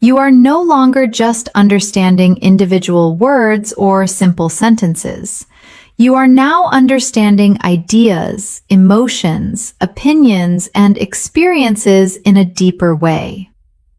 You are no longer just understanding individual words or simple sentences. You are now understanding ideas, emotions, opinions, and experiences in a deeper way.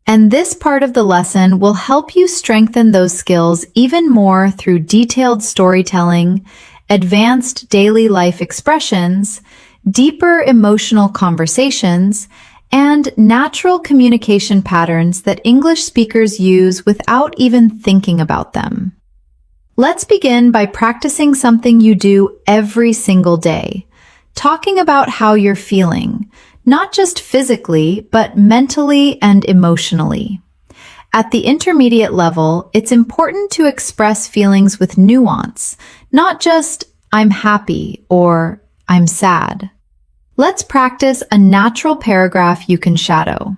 And this part of the lesson will help you strengthen those skills even more through detailed storytelling, advanced daily life expressions, deeper emotional conversations, and natural communication patterns that English speakers use without even thinking about them. Let's begin by practicing something you do every single day, talking about how you're feeling, not just physically, but mentally and emotionally. At the intermediate level, it's important to express feelings with nuance, not just "I'm happy" or "I'm sad." Let's practice a natural paragraph you can shadow.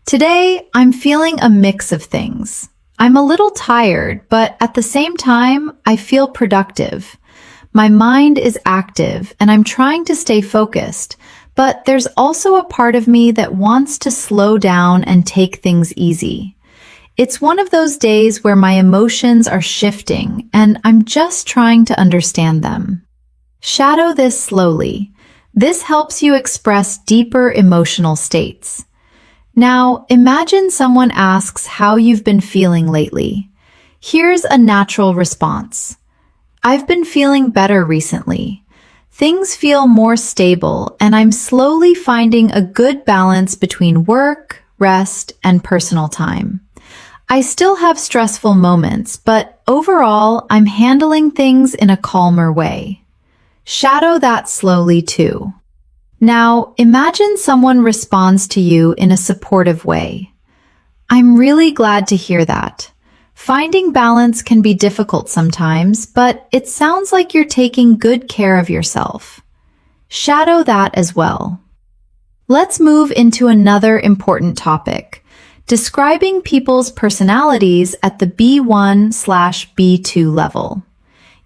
Today, I'm feeling a mix of things. I'm a little tired, but at the same time, I feel productive. My mind is active and I'm trying to stay focused, but there's also a part of me that wants to slow down and take things easy. It's one of those days where my emotions are shifting and I'm just trying to understand them. Shadow this slowly. This helps you express deeper emotional states. Now, imagine someone asks how you've been feeling lately. Here's a natural response. I've been feeling better recently. Things feel more stable, and I'm slowly finding a good balance between work, rest, and personal time. I still have stressful moments, but overall, I'm handling things in a calmer way. Shadow that slowly too. Now, imagine someone responds to you in a supportive way. I'm really glad to hear that. Finding balance can be difficult sometimes, but it sounds like you're taking good care of yourself. Shadow that as well. Let's move into another important topic, describing people's personalities at the B1/B2 level.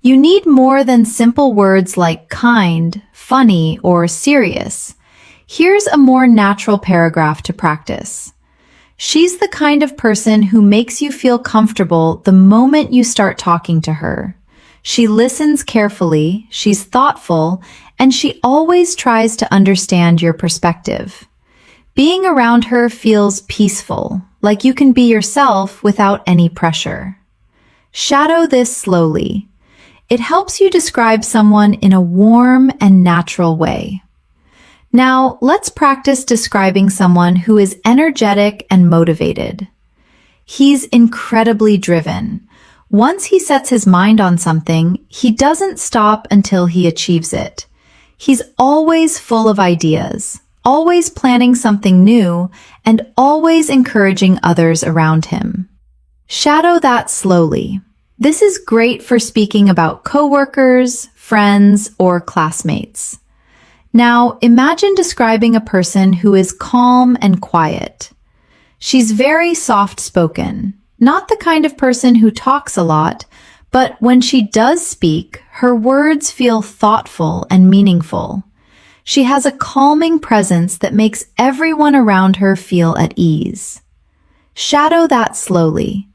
You need more than simple words like kind, funny, or serious. Here's a more natural paragraph to practice. She's the kind of person who makes you feel comfortable the moment you start talking to her. She listens carefully, she's thoughtful, and she always tries to understand your perspective. Being around her feels peaceful, like you can be yourself without any pressure. Shadow this slowly. It helps you describe someone in a warm and natural way. Now, let's practice describing someone who is energetic and motivated. He's incredibly driven. Once he sets his mind on something, he doesn't stop until he achieves it. He's always full of ideas, always planning something new, and always encouraging others around him. Shadow that slowly. This is great for speaking about coworkers, friends, or classmates. Now, imagine describing a person who is calm and quiet. She's very soft-spoken, not the kind of person who talks a lot, but when she does speak, her words feel thoughtful and meaningful. She has a calming presence that makes everyone around her feel at ease. Shadow that slowly.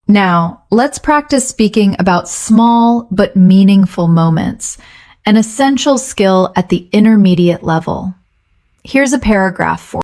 Now, let's practice speaking about small but meaningful moments, an essential skill at the intermediate level. Here's a paragraph for